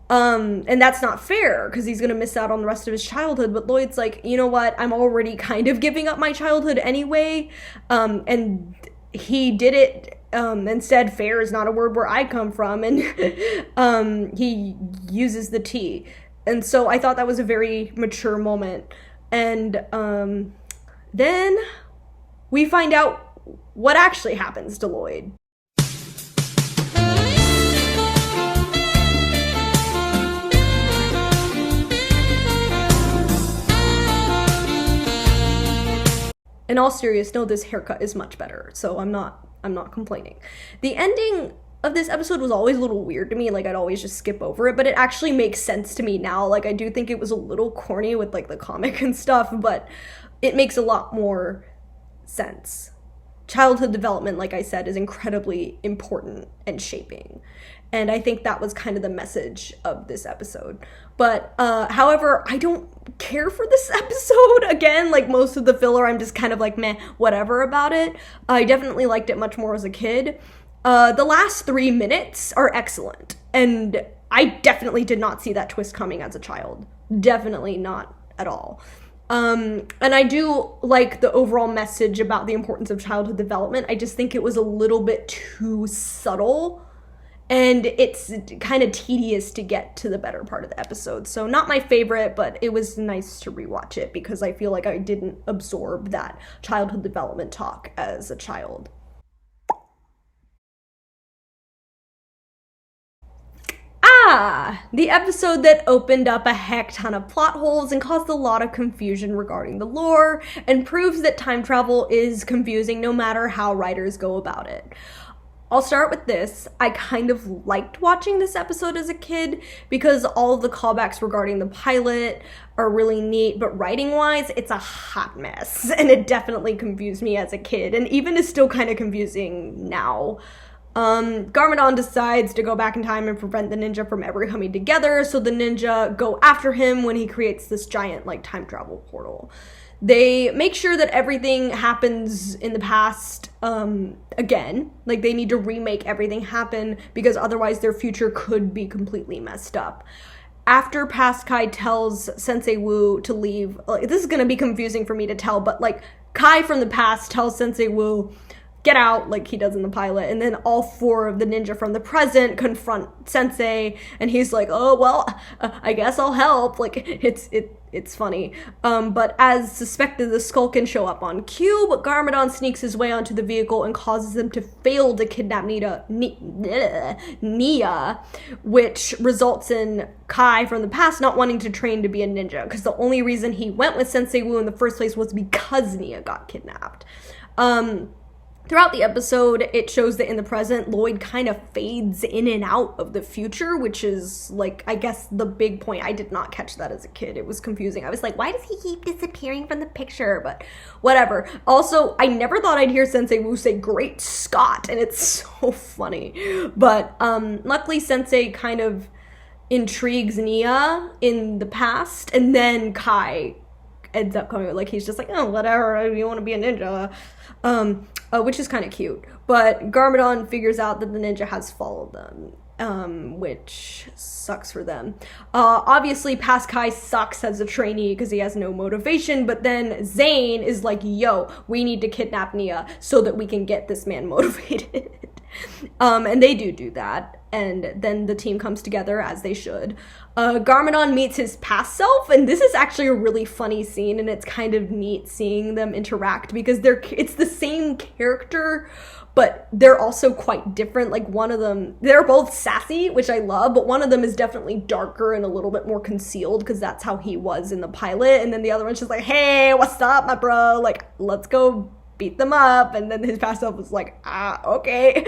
And that's not fair, because he's gonna miss out on the rest of his childhood. But Lloyd's like, you know what, I'm already kind of giving up my childhood anyway. And he did it, and said fair is not a word where I come from, and he uses the tea. And so I thought that was a very mature moment. And then we find out what actually happens to Lloyd. In all seriousness, no, this haircut is much better, so I'm not complaining. The ending of this episode was always a little weird to me, like I'd always just skip over it, but it actually makes sense to me now. Like, I do think it was a little corny with, like, the comic and stuff, but it makes a lot more sense. Childhood development, like I said, is incredibly important and shaping. And I think that was kind of the message of this episode. But, however, I don't care for this episode. Again, like most of the filler, I'm just kind of like, meh, whatever about it. I definitely liked it much more as a kid. The last 3 minutes are excellent. And I definitely did not see that twist coming as a child. Definitely not at all. And I do like the overall message about the importance of childhood development. I just think it was a little bit too subtle, and it's kind of tedious to get to the better part of the episode. So not my favorite, but it was nice to rewatch it because I feel like I didn't absorb that childhood development talk as a child. The episode that opened up a heck ton of plot holes and caused a lot of confusion regarding the lore, and proves that time travel is confusing no matter how writers go about it. I'll start with this. I kind of liked watching this episode as a kid because all of the callbacks regarding the pilot are really neat, but writing-wise, it's a hot mess, and it definitely confused me as a kid, and even is still kind of confusing now. Garmadon decides to go back in time and prevent the ninja from ever coming together, so the ninja go after him when he creates this giant, like, time travel portal. They make sure that everything happens in the past again. Like, they need to remake everything happen because otherwise their future could be completely messed up. After Past Kai tells Sensei Wu to leave, like, this is going to be confusing for me to tell, but like Kai from the past tells Sensei Wu, get out, like he does in the pilot, and then all 4 of the ninja from the present confront Sensei, and he's like, oh, well, I guess I'll help. Like, it's funny. But as suspected, the Skull can show up on cue, but Garmadon sneaks his way onto the vehicle and causes them to fail to kidnap Nia, which results in Kai from the past not wanting to train to be a ninja, because the only reason he went with Sensei Wu in the first place was because Nia got kidnapped. Throughout the episode, it shows that in the present, Lloyd kind of fades in and out of the future, which is, like, I guess the big point. I did not catch that as a kid. It was confusing. I was like, why does he keep disappearing from the picture? But whatever. Also, I never thought I'd hear Sensei Wu say, Great Scott, and it's so funny. But luckily, Sensei kind of intrigues Nia in the past, and then Kai ends up coming, like, he's just like, oh, whatever, you want to be a ninja. Which is kind of cute. But Garmadon figures out that the ninja has followed them, which sucks for them. Obviously, Past Kai sucks as a trainee because he has no motivation, but then Zane is like, yo, we need to kidnap Nia so that we can get this man motivated. And they do that, and then the team comes together as they should. Garmadon meets his past self, and this is actually a really funny scene, and it's kind of neat seeing them interact because it's the same character, but they're also quite different. Like, one of them, they're both sassy, which I love, but one of them is definitely darker and a little bit more concealed because that's how he was in the pilot, and then the other one's just like, hey, what's up, my bro? Like, let's go beat them up. And then his past self was like, okay.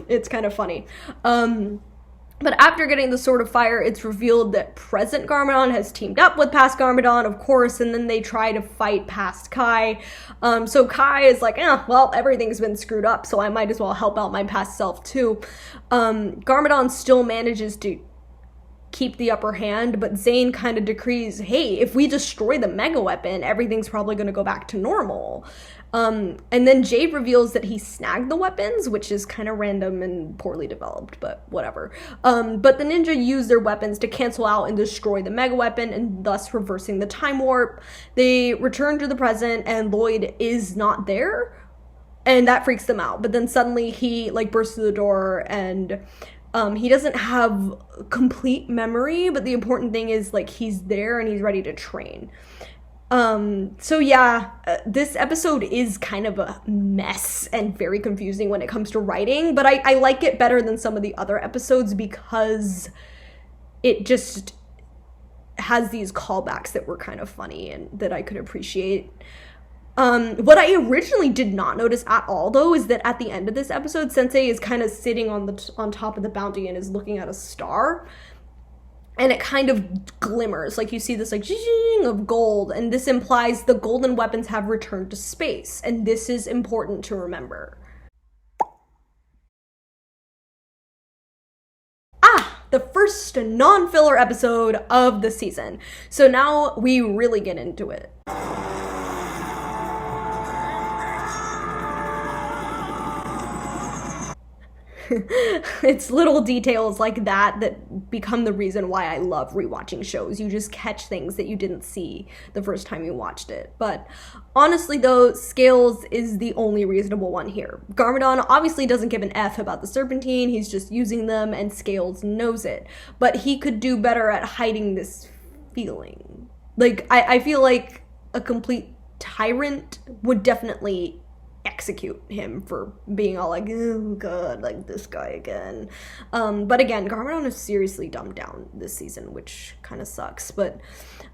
It's kind of funny. But after getting the Sword of Fire, it's revealed that present Garmadon has teamed up with past Garmadon, of course, and then they try to fight past Kai. So Kai is like, well, everything's been screwed up, so I might as well help out my past self too. Garmadon still manages to keep the upper hand, but Zane kind of decrees, hey, if we destroy the mega weapon, everything's probably going to go back to normal. And then Jade reveals that he snagged the weapons, which is kind of random and poorly developed, but whatever. But the ninja use their weapons to cancel out and destroy the mega weapon, and thus reversing the time warp. They return to the present, and Lloyd is not there, and that freaks them out. But then suddenly he, like, bursts through the door, and he doesn't have complete memory, but the important thing is, like, he's there and he's ready to train. So yeah, this episode is kind of a mess and very confusing when it comes to writing, but I like it better than some of the other episodes because it just has these callbacks that were kind of funny and that I could appreciate. What I originally did not notice at all, though, is that at the end of this episode, Sensei is kind of sitting on top of the bounty and is looking at a star. And it kind of glimmers, like you see this like zing of gold, and this implies the golden weapons have returned to space, and this is important to remember. The first non-filler episode of the season. So now we really get into it. It's little details like that become the reason why I love rewatching shows. You just catch things that you didn't see the first time you watched it. But honestly, though, Scales is the only reasonable one here. Garmadon obviously doesn't give an F about the Serpentine. He's just using them, and Scales knows it. But he could do better at hiding this feeling. Like, I feel like a complete tyrant would definitely execute him for being all like, oh god, like this guy again. But again, Garmadon is seriously dumbed down this season, which kind of sucks. But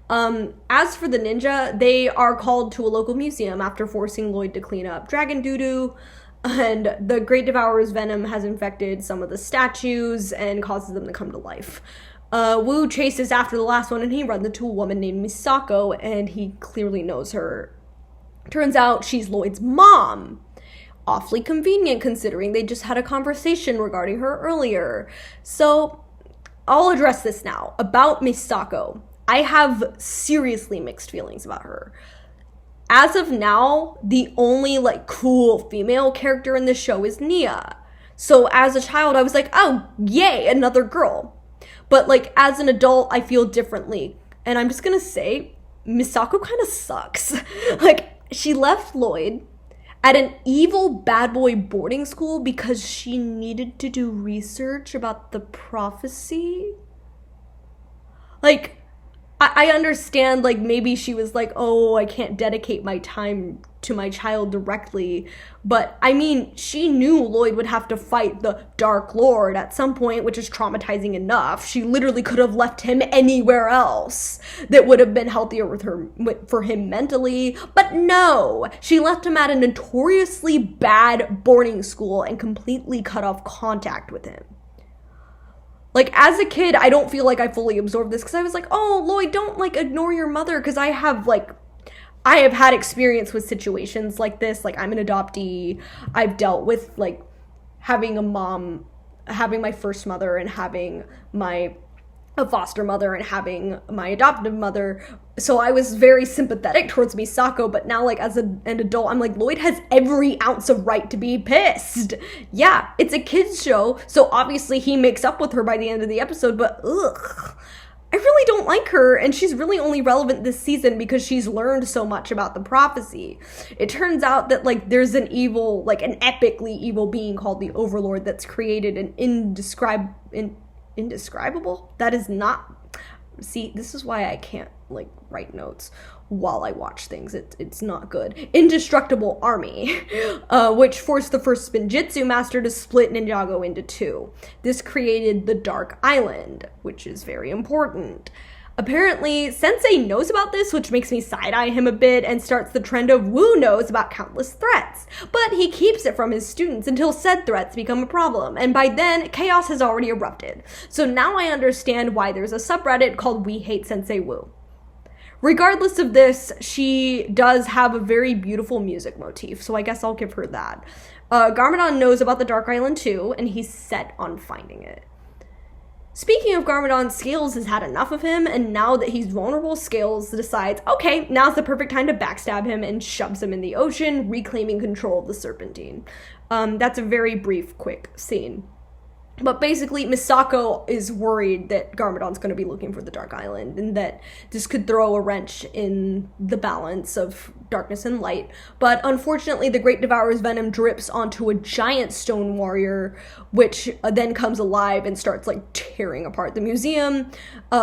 as for the ninja, they are called to a local museum after forcing Lloyd to clean up dragon doo-doo, and the Great Devourer's venom has infected some of the statues and causes them to come to life. Wu chases after the last one, and he runs into a woman named Misako, and he clearly knows her. Turns out she's Lloyd's mom. Awfully convenient considering they just had a conversation regarding her earlier. So I'll address this now. About Misako, I have seriously mixed feelings about her. as of now, the only like cool female character in this show is Nia. So as a child, I was like, oh, yay, another girl. But like as an adult, I feel differently. And I'm just gonna say, Misako kind of sucks. Like, she left Lloyd at an evil bad boy boarding school because she needed to do research about the prophecy. Like, I understand, like, maybe she was like, oh, I can't dedicate my time to my child directly. But, I mean, she knew Lloyd would have to fight the Dark Lord at some point, which is traumatizing enough. She literally could have left him anywhere else that would have been healthier for him mentally. But no, she left him at a notoriously bad boarding school and completely cut off contact with him. Like, as a kid, I don't feel like I fully absorbed this because I was like, oh, Lloyd, don't, like, ignore your mother, because I have had experience with situations like this. Like, I'm an adoptee. I've dealt with, like, having a mom, having my first mother and having a foster mother and having my adoptive mother. So I was very sympathetic towards Misako, but now, like, as an adult, I'm like, Lloyd has every ounce of right to be pissed. Yeah, it's a kid's show, so obviously he makes up with her by the end of the episode, but ugh. I really don't like her, and she's really only relevant this season because she's learned so much about the prophecy. It turns out that, like, there's an evil, like, an epically evil being called the Overlord that's created an indescribable? That is not... See, this is why I can't, like, write notes while I watch things. It's not good. Indestructible army, which forced the first Spinjitzu master to split Ninjago into two. This created the Dark Island, which is very important. Apparently, Sensei knows about this, which makes me side-eye him a bit and starts the trend of Wu knows about countless threats. But he keeps it from his students until said threats become a problem, and by then, chaos has already erupted. So now I understand why there's a subreddit called We Hate Sensei Wu. Regardless of this, she does have a very beautiful music motif, so I guess I'll give her that. Garmadon knows about the Dark Island too, and he's set on finding it. Speaking of Garmadon, Scales has had enough of him, and now that he's vulnerable, Scales decides, okay, now's the perfect time to backstab him and shoves him in the ocean, reclaiming control of the Serpentine. That's a very brief, quick scene. But basically, Misako is worried that Garmadon's going to be looking for the Dark Island, and that this could throw a wrench in the balance of darkness and light. But unfortunately, the Great Devourer's venom drips onto a giant stone warrior, which then comes alive and starts, like, tearing apart the museum,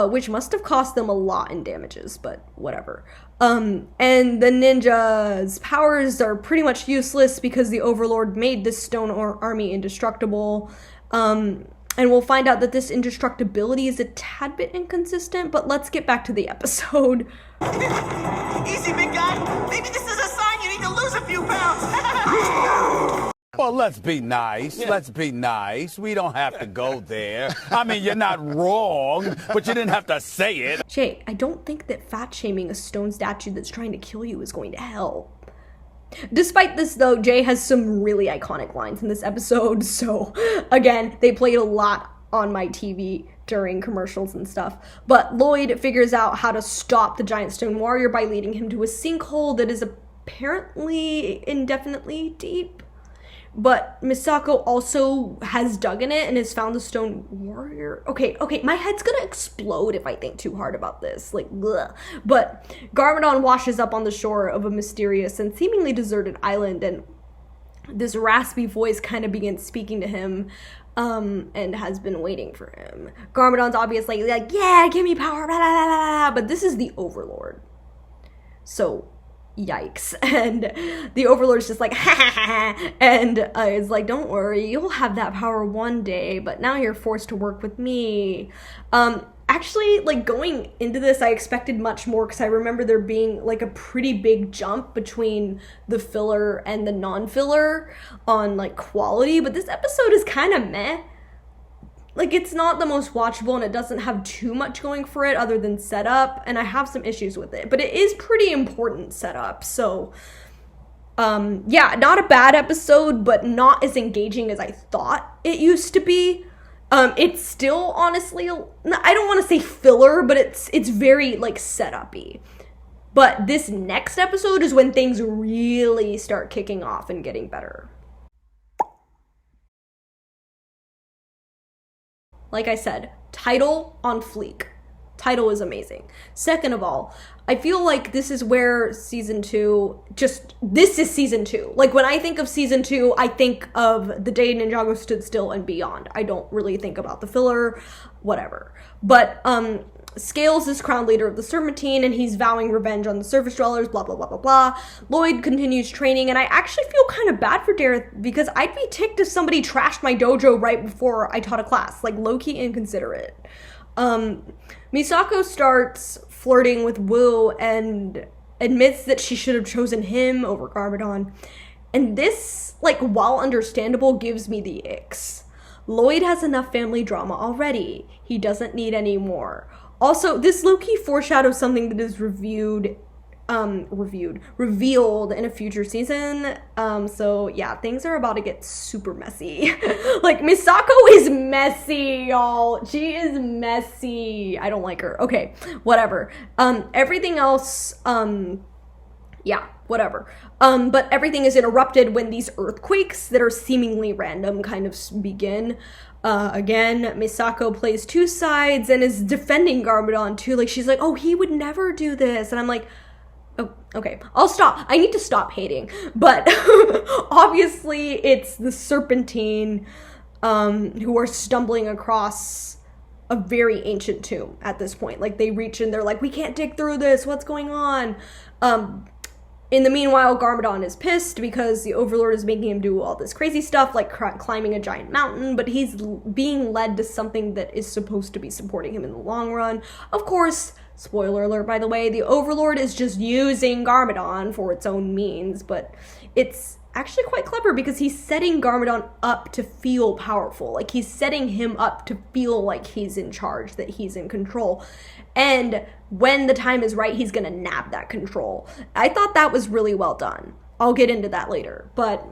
which must have cost them a lot in damages, but whatever. And the ninja's powers are pretty much useless because the Overlord made this stone army indestructible. And we'll find out that this indestructibility is a tad bit inconsistent, but let's get back to the episode. Easy, big guy. Maybe this is a sign you need to lose a few pounds. Well, let's be nice. Yeah. Let's be nice. We don't have to go there. I mean, you're not wrong, but you didn't have to say it. Jay, I don't think that fat-shaming a stone statue that's trying to kill you is going to help. Despite this, though, Jay has some really iconic lines in this episode, so, again, they played a lot on my TV during commercials and stuff. But Lloyd figures out how to stop the giant stone warrior by leading him to a sinkhole that is apparently indefinitely deep. But Misako also has dug in it and has found the stone warrior. Okay, my head's gonna explode if I think too hard about this. Like, bleh. But Garmadon washes up on the shore of a mysterious and seemingly deserted island, and this raspy voice kind of begins speaking to him, and has been waiting for him. Garmadon's obviously like, yeah, give me power, blah, blah, blah, blah. But this is the Overlord. So, yikes. And the Overlord's just like, ha ha ha, and is like, don't worry, you'll have that power one day, but now you're forced to work with me. Actually, like, going into this, I expected much more, because I remember there being, like, a pretty big jump between the filler and the non-filler on, like, quality, but this episode is kind of meh. Like, it's not the most watchable, and it doesn't have too much going for it other than setup, and I have some issues with it. But it is pretty important setup, so, yeah, not a bad episode, but not as engaging as I thought it used to be. It's still, honestly, I don't want to say filler, but it's very, like, setup-y. But this next episode is when things really start kicking off and getting better. Like I said, title on fleek. Title is amazing. Second of all, I feel like this is where season 2, this is season 2. Like, when I think of season 2, I think of the day Ninjago stood still and beyond. I don't really think about the filler, whatever. But, Scales is crowned leader of the Serpentine, and he's vowing revenge on the surface dwellers, blah, blah, blah, blah, blah. Lloyd continues training, and I actually feel kind of bad for Dareth, because I'd be ticked if somebody trashed my dojo right before I taught a class. Like, low-key inconsiderate. Misako starts flirting with Wu and admits that she should have chosen him over Garmadon. And this, like, while understandable, gives me the icks. Lloyd has enough family drama already. He doesn't need any more. Also, this low-key foreshadows something that is revealed in a future season. So yeah, things are about to get super messy. Like, Misako is messy, y'all. She is messy. I don't like her. Okay, whatever. Everything else, yeah, whatever. But everything is interrupted when these earthquakes that are seemingly random kind of begin. Again, Misako plays two sides and is defending Garmadon too. Like, she's like, oh, he would never do this. And I'm like, oh, okay, I'll stop. I need to stop hating. But obviously it's the Serpentine who are stumbling across a very ancient tomb at this point. Like, they reach and they're like, we can't dig through this. What's going on? In the meanwhile, Garmadon is pissed because the Overlord is making him do all this crazy stuff, like climbing a giant mountain, but he's being led to something that is supposed to be supporting him in the long run. Of course, spoiler alert, by the way, the Overlord is just using Garmadon for its own means, but it's actually quite clever because he's setting Garmadon up to feel powerful. Like, he's setting him up to feel like he's in charge, that he's in control. And when the time is right, he's gonna nab that control. I thought that was really well done. I'll get into that later. But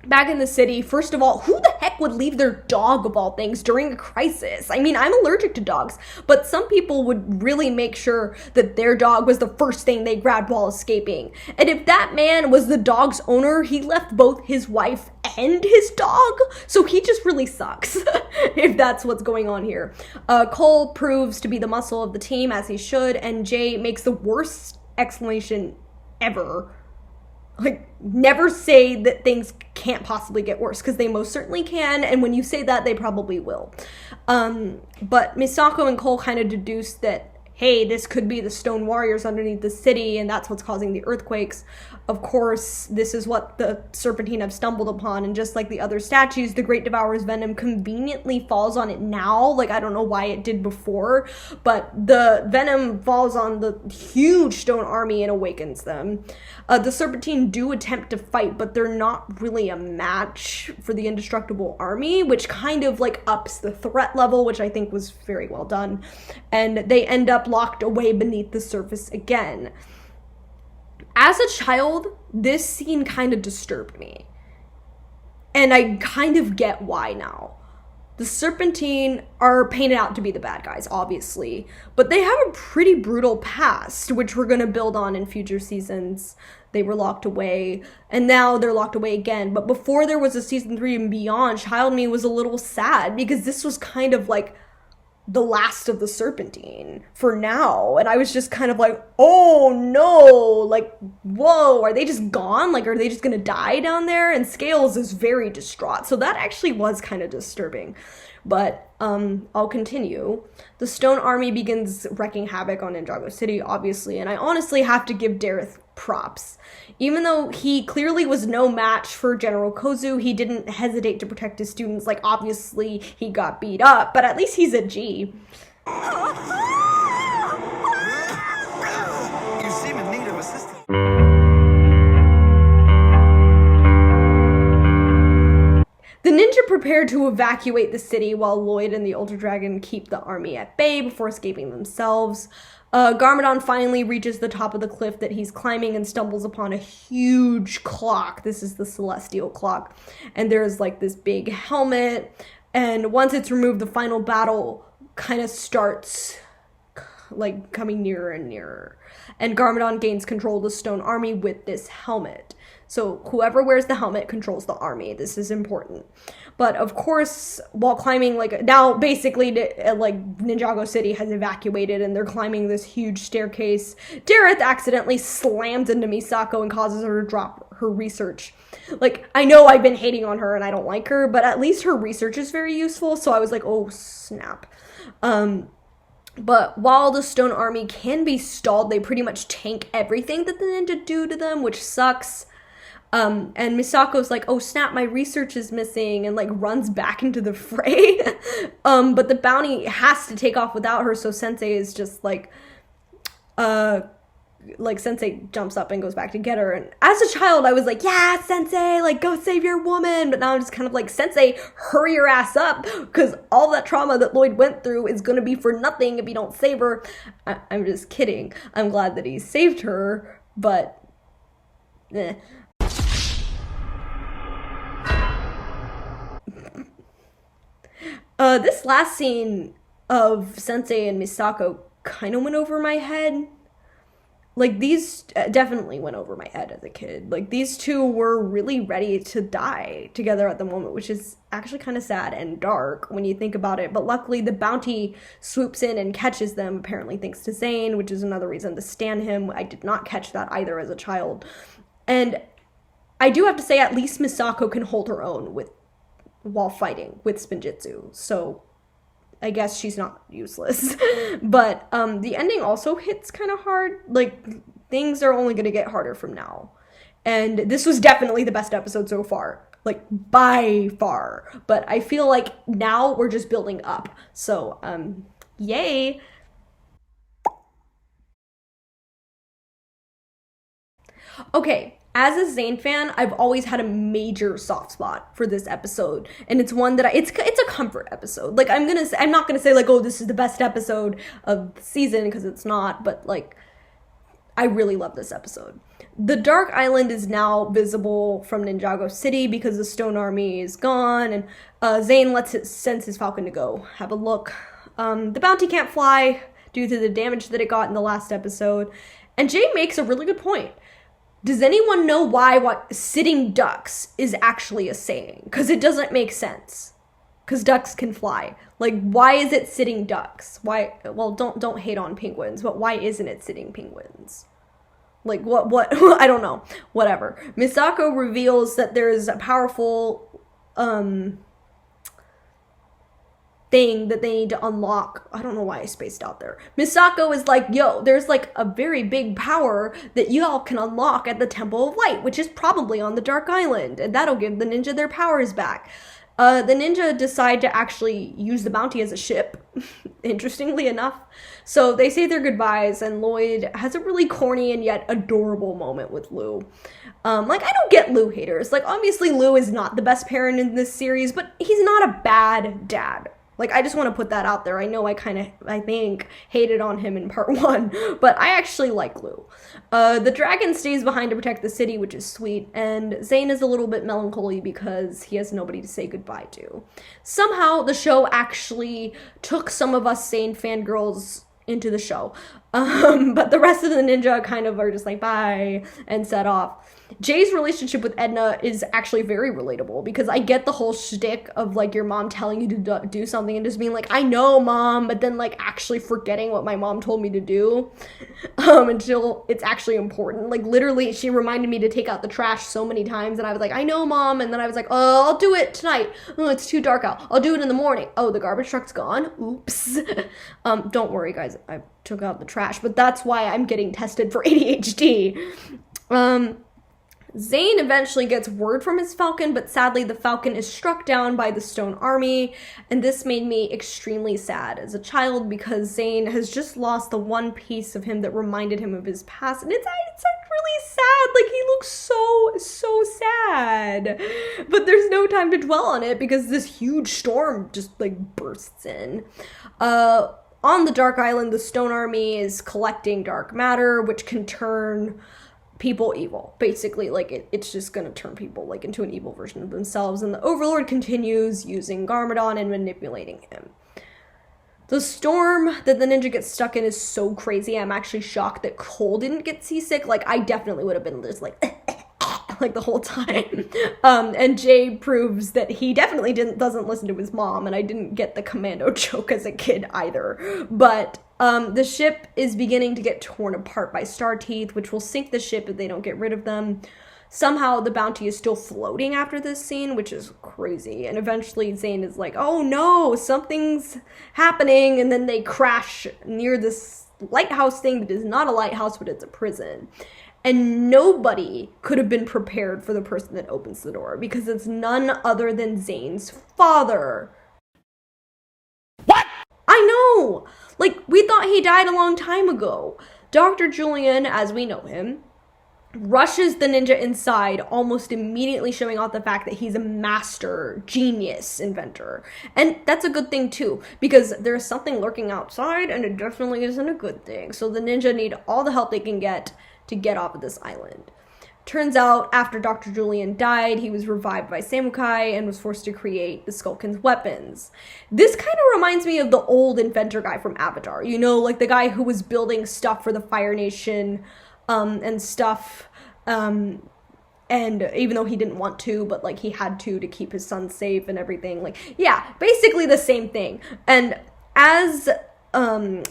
back in the city, first of all, who the heck would leave their dog, of all things, during a crisis? I mean, I'm allergic to dogs, but some people would really make sure that their dog was the first thing they grabbed while escaping. And if that man was the dog's owner, he left both his wife and his dog, so he just really sucks, if that's what's going on here. Cole proves to be the muscle of the team, as he should, and Jay makes the worst exclamation ever. Like, never say that things can't possibly get worse, because they most certainly can, and when you say that, they probably will. But Misako and Cole kind of deduce that, hey, this could be the stone warriors underneath the city, and that's what's causing the earthquakes. Of course, this is what the Serpentine have stumbled upon, and just like the other statues, the Great Devourer's venom conveniently falls on it now. Like, I don't know why it did before, but the venom falls on the huge stone army and awakens them. The Serpentine do attempt to fight, but they're not really a match for the indestructible army, which kind of, like, ups the threat level, which I think was very well done. And they end up locked away beneath the surface again. As a child, this scene kind of disturbed me. And I kind of get why now. The Serpentine are painted out to be the bad guys, obviously, but they have a pretty brutal past, which we're going to build on in future seasons. They were locked away, and now they're locked away again. But before there was a season 3 and beyond, Child Me was a little sad, because this was kind of like the last of the Serpentine for now. And I was just kind of like, oh no, like, whoa, are they just gone? Like, are they just gonna die down there? And Scales is very distraught. So that actually was kind of disturbing. But I'll continue. The Stone Army begins wreaking havoc on Ninjago City, obviously, and I honestly have to give Dareth props. Even though he clearly was no match for General Kozu, he didn't hesitate to protect his students. Like, obviously, he got beat up, but at least he's a G. You seem in need of assistance. The ninja prepare to evacuate the city while Lloyd and the Ultra Dragon keep the army at bay before escaping themselves. Garmadon finally reaches the top of the cliff that he's climbing and stumbles upon a huge clock. This is the celestial clock. And there's like this big helmet. And once it's removed, the final battle kind of starts like coming nearer and nearer. and Garmadon gains control of the Stone Army with this helmet. So whoever wears the helmet controls the army. This is important. But of course, while climbing, like, now basically, like, Ninjago City has evacuated and they're climbing this huge staircase, Dareth accidentally slams into Misako and causes her to drop her research. Like, I know I've been hating on her and I don't like her, but at least her research is very useful, so I was like, oh, snap. But while the Stone Army can be stalled, they pretty much tank everything that the ninja do to them, which sucks. And Misako's like, oh snap, my research is missing, and like runs back into the fray. But the bounty has to take off without her, so Sensei is just like Sensei jumps up and goes back to get her. And as a child, I was like, yeah, Sensei, like, go save your woman. But now I'm just kind of like, Sensei, hurry your ass up, because all that trauma that Lloyd went through is gonna be for nothing if you don't save her. I'm just kidding. I'm glad that he saved her, but this last scene of Sensei and Misako kind of went over my head. Like, these definitely went over my head as a kid. Like, these two were really ready to die together at the moment, which is actually kind of sad and dark when you think about it. But luckily, the bounty swoops in and catches them, apparently thanks to Zane, which is another reason to stan him. I did not catch that either as a child. And I do have to say, at least Misako can hold her own while fighting with Spinjitzu, so I guess she's not useless. But the ending also hits kind of hard. Like, things are only going to get harder from now. And this was definitely the best episode so far. Like, by far. But I feel like now we're just building up. So, yay. Okay. As a Zane fan, I've always had a major soft spot for this episode, and it's one that it's a comfort episode. Like, I'm not gonna say like, oh, this is the best episode of the season, because it's not, but like, I really love this episode. The Dark Island is now visible from Ninjago City because the Stone Army is gone, and Zane sends his falcon to go have a look. The bounty can't fly due to the damage that it got in the last episode, and Jay makes a really good point. Does anyone know why what sitting ducks is actually a saying? Because it doesn't make sense. Because ducks can fly. Like, why is it sitting ducks? Why? Well, don't hate on penguins, but why isn't it sitting penguins? Like, what? I don't know. Whatever. Misako reveals that there's a powerful thing that they need to unlock. I don't know why I spaced out there. Misako is like, yo, there's like a very big power that y'all can unlock at the Temple of Light, which is probably on the Dark Island, and that'll give the ninja their powers back. The ninja decide to actually use the bounty as a ship, interestingly enough. So they say their goodbyes, and Lloyd has a really corny and yet adorable moment with Lou. Like, I don't get Lou haters. Like, obviously Lou is not the best parent in this series, but he's not a bad dad. Like, I just want to put that out there. I know I think, hated on him in part 1, but I actually like Lou. The dragon stays behind to protect the city, which is sweet, and Zane is a little bit melancholy because he has nobody to say goodbye to. Somehow, the show actually took some of us Zane fangirls into the show. But the rest of the ninja kind of are just like, bye, and set off. Jay's relationship with Edna is actually very relatable, because I get the whole shtick of, like, your mom telling you to do something and just being like, I know, Mom, but then, like, actually forgetting what my mom told me to do until it's actually important. Like, literally, she reminded me to take out the trash so many times, and I was like, I know, Mom, and then I was like, oh, I'll do it tonight. Oh, it's too dark out. I'll do it in the morning. Oh, the garbage truck's gone. Oops. Don't worry, guys. I took out the trash, but that's why I'm getting tested for ADHD. Zane eventually gets word from his falcon, but sadly the falcon is struck down by the Stone Army, and this made me extremely sad as a child, because Zane has just lost the one piece of him that reminded him of his past, and it's like really sad. Like, he looks so sad, but there's no time to dwell on it because this huge storm just like bursts in. On the Dark Island, the Stone Army is collecting dark matter, which can turn people evil. Basically, like, it's just gonna turn people, like, into an evil version of themselves, and the Overlord continues using Garmadon and manipulating him. The storm that the ninja gets stuck in is so crazy. I'm actually shocked that Cole didn't get seasick. Like, I definitely would have been just like, like the whole time. And Jay proves that he definitely doesn't listen to his mom, and I didn't get the commando joke as a kid either. But the ship is beginning to get torn apart by star teeth, which will sink the ship if they don't get rid of them. Somehow the bounty is still floating after this scene, which is crazy. And eventually Zane is like, oh no, something's happening. And then they crash near this lighthouse thing that is not a lighthouse, but it's a prison. And nobody could have been prepared for the person that opens the door, because it's none other than Zane's father. What? I know! Like, we thought he died a long time ago. Dr. Julian, as we know him, rushes the ninja inside, almost immediately showing off the fact that he's a master, genius inventor. And that's a good thing too, because there's something lurking outside, and it definitely isn't a good thing. So the ninja need all the help they can get to get off of this island. Turns out, after Dr. Julian died, he was revived by Samukai and was forced to create the Skulkin's weapons. This kind of reminds me of the old inventor guy from Avatar. You know, like the guy who was building stuff for the Fire Nation, and stuff, and even though he didn't want to, but like he had to keep his son safe and everything. Like, yeah, basically the same thing. And as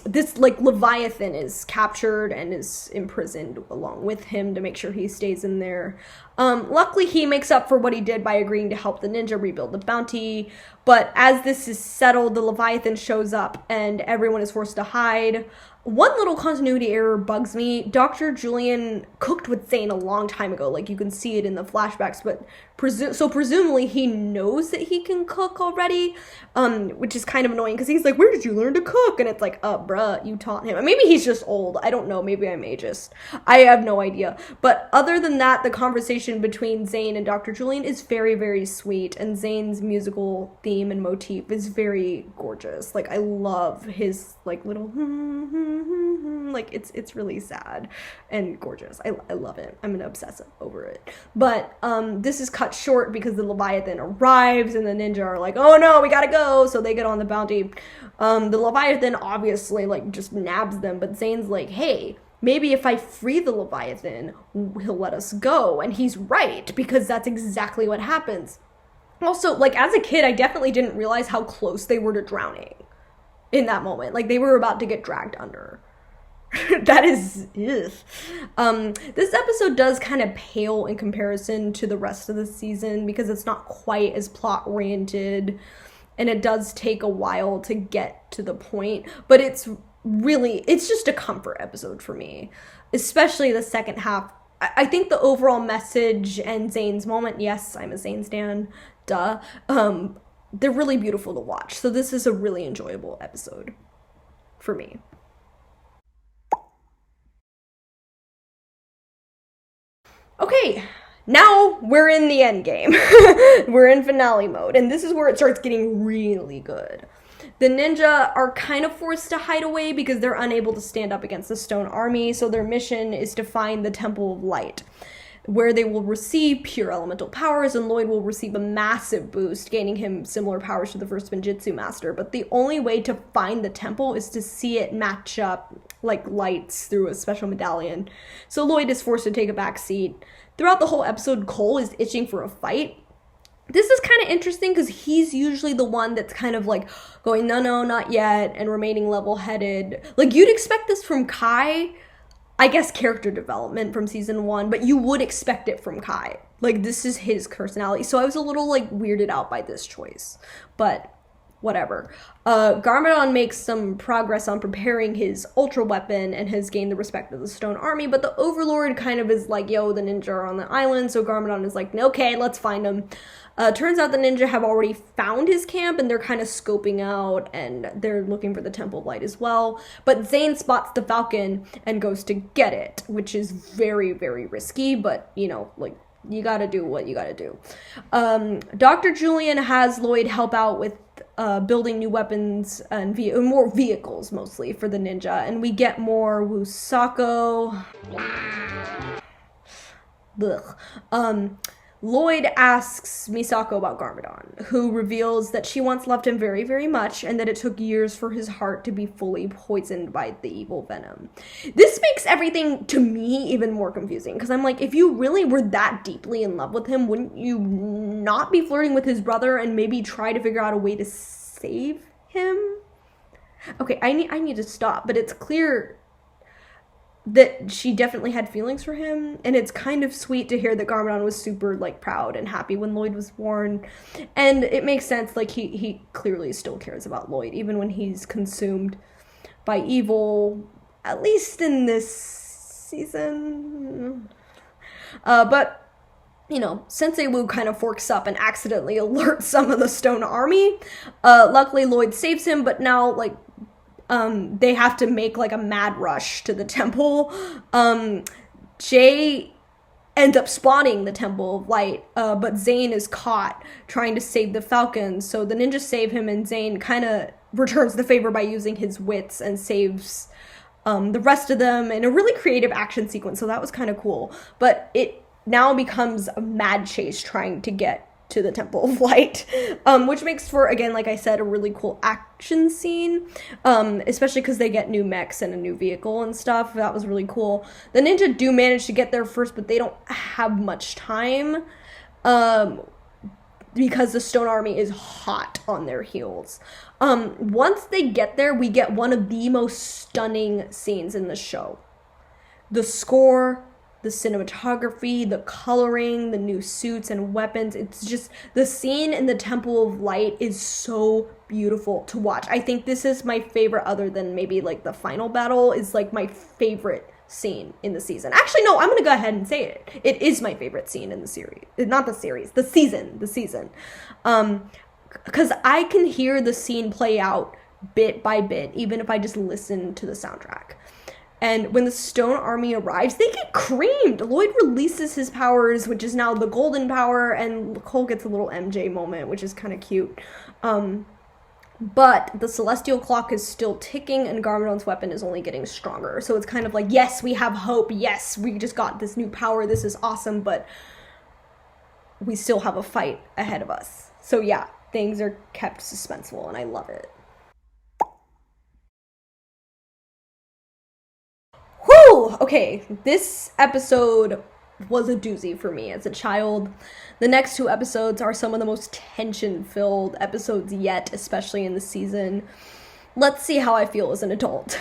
this like Leviathan is captured and is imprisoned along with him to make sure he stays in there. Luckily he makes up for what he did by agreeing to help the ninja rebuild the bounty. But as this is settled, the Leviathan shows up and everyone is forced to hide. One little continuity error bugs me. Dr. Julian cooked with Zane a long time ago. Like, you can see it in the flashbacks, but presumably he knows that he can cook already, which is kind of annoying because he's like, where did you learn to cook? And it's like, bruh, you taught him. Maybe he's just old. I don't know. Maybe I'm ageist. I have no idea. But other than that, the conversation between Zane and Dr. Julian is very, very sweet, and Zane's musical theme and motif is very gorgeous. Like, I love his, like, little like, it's really sad and gorgeous. I love it. I'm an obsessive over it. But this is cut short because the Leviathan arrives and the ninja are like, oh no, we gotta go. So they get on the bounty. The Leviathan obviously like just nabs them, but Zane's like, hey, maybe if I free the Leviathan, he'll let us go. And he's right, because that's exactly what happens. Also, like, as a kid, I definitely didn't realize how close they were to drowning in that moment. Like, they were about to get dragged under. That is, this episode does kind of pale in comparison to the rest of the season because it's not quite as plot oriented, and it does take a while to get to the point, but it's just a comfort episode for me, especially the second half. I think the overall message and Zane's moment, yes, I'm a Zane stan, duh, they're really beautiful to watch. So this is a really enjoyable episode for me. Okay, now we're in the end game. We're in finale mode, and this is where it starts getting really good. The ninja are kind of forced to hide away because they're unable to stand up against the stone army, so their mission is to find the Temple of Light, where they will receive pure elemental powers, and Lloyd will receive a massive boost, gaining him similar powers to the first Ninjutsu master. But the only way to find the temple is to see it match up like lights through a special medallion. So Lloyd is forced to take a back seat. Throughout the whole episode, Cole is itching for a fight. This is kind of interesting because he's usually the one that's kind of like going, no, not yet, and remaining level-headed. Like, you'd expect this from Kai. I guess character development from season 1, but you would expect it from Kai. Like, this is his personality. So I was a little, like, weirded out by this choice. But whatever. Garmadon makes some progress on preparing his ultra weapon and has gained the respect of the Stone Army, but the Overlord kind of is like, yo, the ninja are on the island, so Garmadon is like, okay, let's find them. Turns out the ninja have already found his camp, and they're kind of scoping out, and they're looking for the Temple of Light as well. But Zane spots the Falcon and goes to get it, which is very, very risky, but, you know, like, you gotta do what you gotta do. Dr. Julian has Lloyd help out with building new weapons and more vehicles, mostly, for the ninja. And we get more Wusako. Lloyd asks Misako about Garmadon, who reveals that she once loved him very, very much, and that it took years for his heart to be fully poisoned by the evil venom. This makes everything, to me, even more confusing, because I'm like, if you really were that deeply in love with him, wouldn't you not be flirting with his brother and maybe try to figure out a way to save him? Okay, I need to stop, but it's clear that she definitely had feelings for him, and it's kind of sweet to hear that Garmadon was super, like, proud and happy when Lloyd was born, and it makes sense, like, he clearly still cares about Lloyd, even when he's consumed by evil, at least in this season. But, you know, Sensei Wu kind of forks up and accidentally alerts some of the Stone Army. Luckily, Lloyd saves him, but now, like, they have to make, like, a mad rush to the temple. Jay ends up spawning the Temple of Light, but Zane is caught trying to save the Falcon, so the ninjas save him, and Zane kind of returns the favor by using his wits and saves the rest of them in a really creative action sequence, so that was kind of cool. But it now becomes a mad chase trying to get to the Temple of Light, which makes for, again, like I said, a really cool action scene, especially because they get new mechs and a new vehicle and stuff. That was really cool. The ninja do manage to get there first, but they don't have much time, because the Stone Army is hot on their heels. Once they get there, we get one of the most stunning scenes in the show. The score, the cinematography, the coloring, the new suits and weapons. It's just, the scene in the Temple of Light is so beautiful to watch. I think this is my favorite, other than maybe, like, the final battle is, like, my favorite scene in the season. Actually, no, I'm gonna go ahead and say it. It is my favorite scene in the series. Not the series, the season. Because I can hear the scene play out bit by bit, even if I just listen to the soundtrack. And when the Stone Army arrives, they get creamed. Lloyd releases his powers, which is now the golden power, and Cole gets a little MJ moment, which is kind of cute. But the celestial clock is still ticking, and Garmadon's weapon is only getting stronger. So it's kind of like, yes, we have hope. Yes, we just got this new power. This is awesome, but we still have a fight ahead of us. So yeah, things are kept suspenseful, and I love it. Whew! Okay, this episode was a doozy for me as a child. The next two episodes are some of the most tension-filled episodes yet, especially in the season. Let's see how I feel as an adult.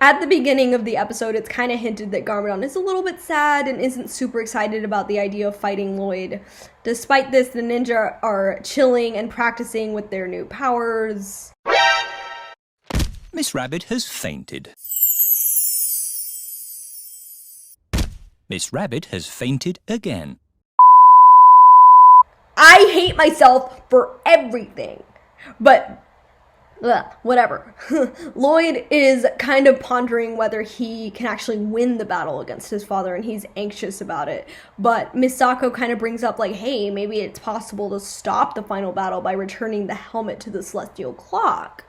At the beginning of the episode, it's kind of hinted that Garmadon is a little bit sad and isn't super excited about the idea of fighting Lloyd. Despite this, the ninja are chilling and practicing with their new powers. Miss Rabbit has fainted. Miss Rabbit has fainted again. I hate myself for everything. But, whatever. Lloyd is kind of pondering whether he can actually win the battle against his father, and he's anxious about it. But Misako kind of brings up, like, hey, maybe it's possible to stop the final battle by returning the helmet to the celestial clock.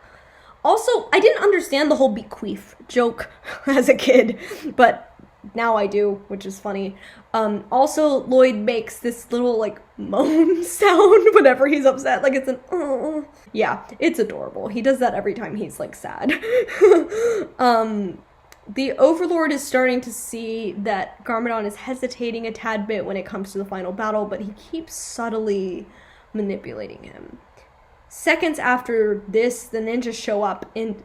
Also, I didn't understand the whole bequeath joke as a kid, but now I do, which is funny. Also, Lloyd makes this little, like, moan sound whenever he's upset. Like, it's an, oh. Yeah, it's adorable. He does that every time he's, like, sad. The Overlord is starting to see that Garmadon is hesitating a tad bit when it comes to the final battle, but he keeps subtly manipulating him. Seconds after this, the ninjas show up in...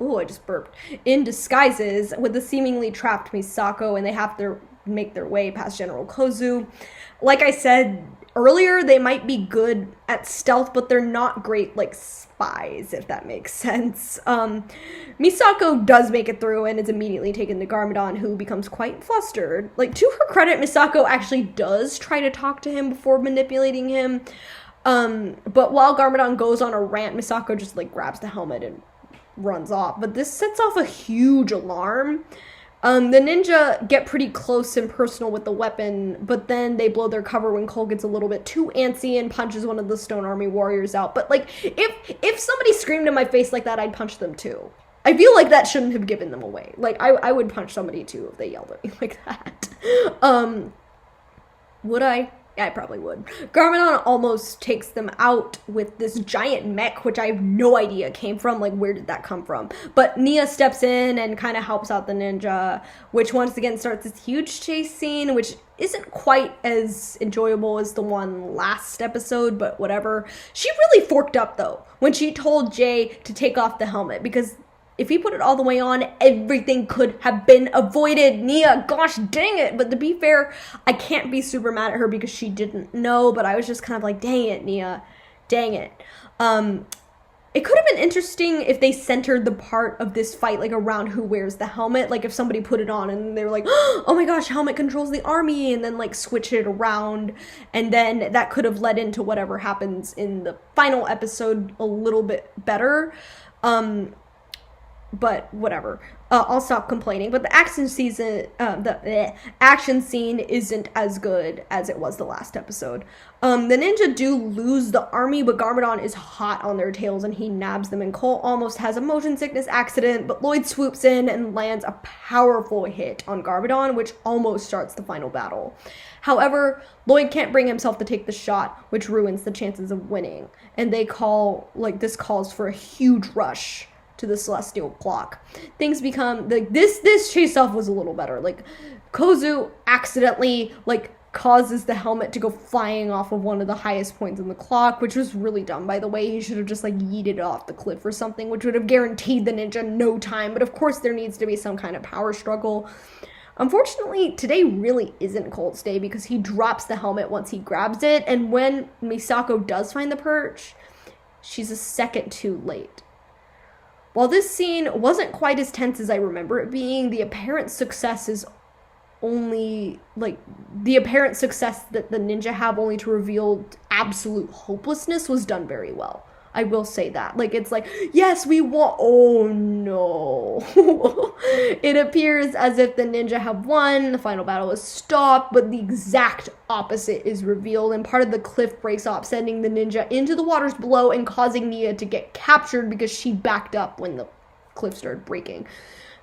Ooh, I just burped. In disguises with the seemingly trapped Misako, and they have to make their way past General Kozu. Like I said earlier, they might be good at stealth, but they're not great, like, spies, if that makes sense. Misako does make it through and is immediately taken to Garmadon, who becomes quite flustered. Like, to her credit, Misako actually does try to talk to him before manipulating him. But while Garmadon goes on a rant, Misako just, like, grabs the helmet and runs off. But this sets off a huge alarm. The ninja get pretty close and personal with the weapon, but then they blow their cover when Cole gets a little bit too antsy and punches one of the Stone Army warriors out. But, like, if somebody screamed in my face like that, I'd punch them too. I feel like that shouldn't have given them away. Like, I would punch somebody too if they yelled at me like that. Would I? Yeah, I probably would. Garmadon almost takes them out with this giant mech, which I have no idea came from. Like, where did that come from? But Nia steps in and kind of helps out the ninja, which once again starts this huge chase scene, which isn't quite as enjoyable as the one last episode, but whatever. She really forked up, though, when she told Jay to take off the helmet, because if he put it all the way on, everything could have been avoided. Nia, gosh dang it. But to be fair, I can't be super mad at her because she didn't know, but I was just kind of like, dang it, Nia. Dang it. It could have been interesting if they centered the part of this fight, like, around who wears the helmet. Like, if somebody put it on and they were like, oh my gosh, helmet controls the army, and then, like, switch it around. And then that could have led into whatever happens in the final episode a little bit better. But whatever. I'll stop complaining. But the action scene isn't as good as it was the last episode. The ninja do lose the army, but Garmadon is hot on their tails and he nabs them. And Cole almost has a motion sickness accident, but Lloyd swoops in and lands a powerful hit on Garmadon, which almost starts the final battle. However, Lloyd can't bring himself to take the shot, which ruins the chances of winning. And this calls for a huge rush to the celestial clock. Things become like this chase off was a little better. Like, Kozu accidentally causes the helmet to go flying off of one of the highest points in the clock, which was really dumb, by the way. He should have just yeeted it off the cliff or something, which would have guaranteed the ninja no time. But of course there needs to be some kind of power struggle. Unfortunately, today really isn't Colt's day because he drops the helmet once he grabs it, and when Misako does find the perch, she's a second too late. While this scene wasn't quite as tense as I remember it being, the apparent success that the ninja have only to reveal absolute hopelessness was done very well. I will say that. It's yes, we want. Oh no. It appears as if the ninja have won, the final battle is stopped, but the exact opposite is revealed, and part of the cliff breaks off, sending the ninja into the waters below and causing Nia to get captured because she backed up when the cliff started breaking.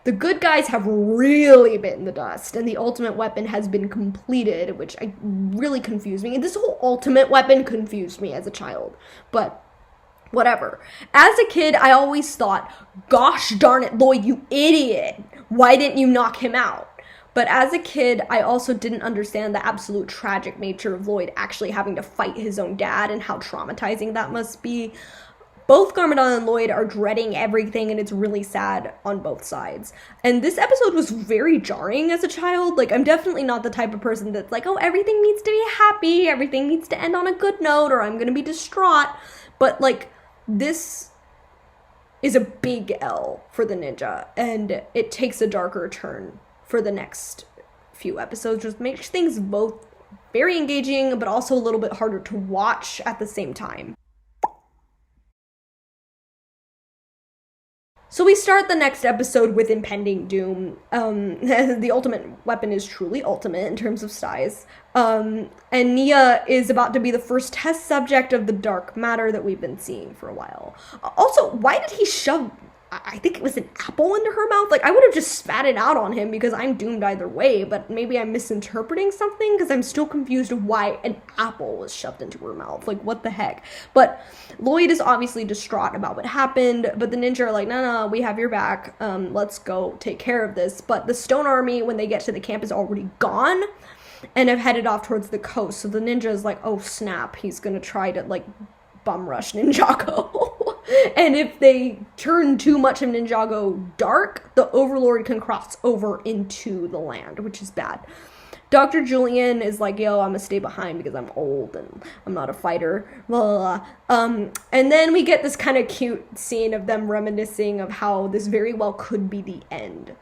The good guys have really bitten the dust, and the ultimate weapon has been completed, which really confused me. And this whole ultimate weapon confused me as a child, but whatever. As a kid, I always thought, gosh darn it, Lloyd, you idiot. Why didn't you knock him out? But as a kid, I also didn't understand the absolute tragic nature of Lloyd actually having to fight his own dad and how traumatizing that must be. Both Garmadon and Lloyd are dreading everything, and it's really sad on both sides. And this episode was very jarring as a child. I'm definitely not the type of person that's oh, everything needs to be happy, everything needs to end on a good note, or I'm gonna be distraught. But, this is a big L for the ninja, and it takes a darker turn for the next few episodes, which makes things both very engaging, but also a little bit harder to watch at the same time. So we start the next episode with impending doom. The ultimate weapon is truly ultimate in terms of size. And Nia is about to be the first test subject of the dark matter that we've been seeing for a while. Also, why did he shove, I think it was an apple into her mouth? I would have just spat it out on him because I'm doomed either way, but maybe I'm misinterpreting something because I'm still confused of why an apple was shoved into her mouth. What the heck? But Lloyd is obviously distraught about what happened, but the ninja are no, we have your back. Let's go take care of this. But the Stone Army, when they get to the camp, is already gone and have headed off towards the coast. So the ninja is oh snap, he's gonna try to bum rush Ninjago. And if they turn too much of Ninjago dark, the Overlord can cross over into the land, which is bad. Dr. Julian is yo, I'm gonna stay behind because I'm old and I'm not a fighter. Blah, blah, blah. And then we get this kind of cute scene of them reminiscing of how this very well could be the end.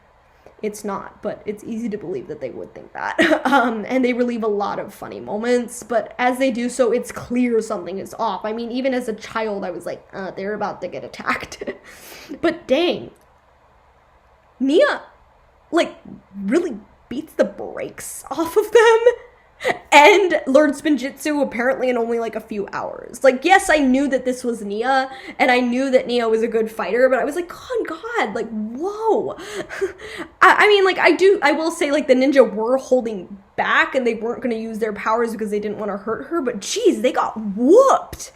It's not, but it's easy to believe that they would think that. And they relieve a lot of funny moments, but as they do so, it's clear something is off. I mean, even as a child, I was they're about to get attacked. But dang, Nia, really beats the brakes off of them. and learned Spinjitzu apparently in only like a few hours. Like, yes, I knew that this was Nia, and I knew that Nia was a good fighter, but I was like, God, like, whoa. I mean, like, I will say, like, the ninja were holding back, and they weren't going to use their powers because they didn't want to hurt her, but geez, they got whooped.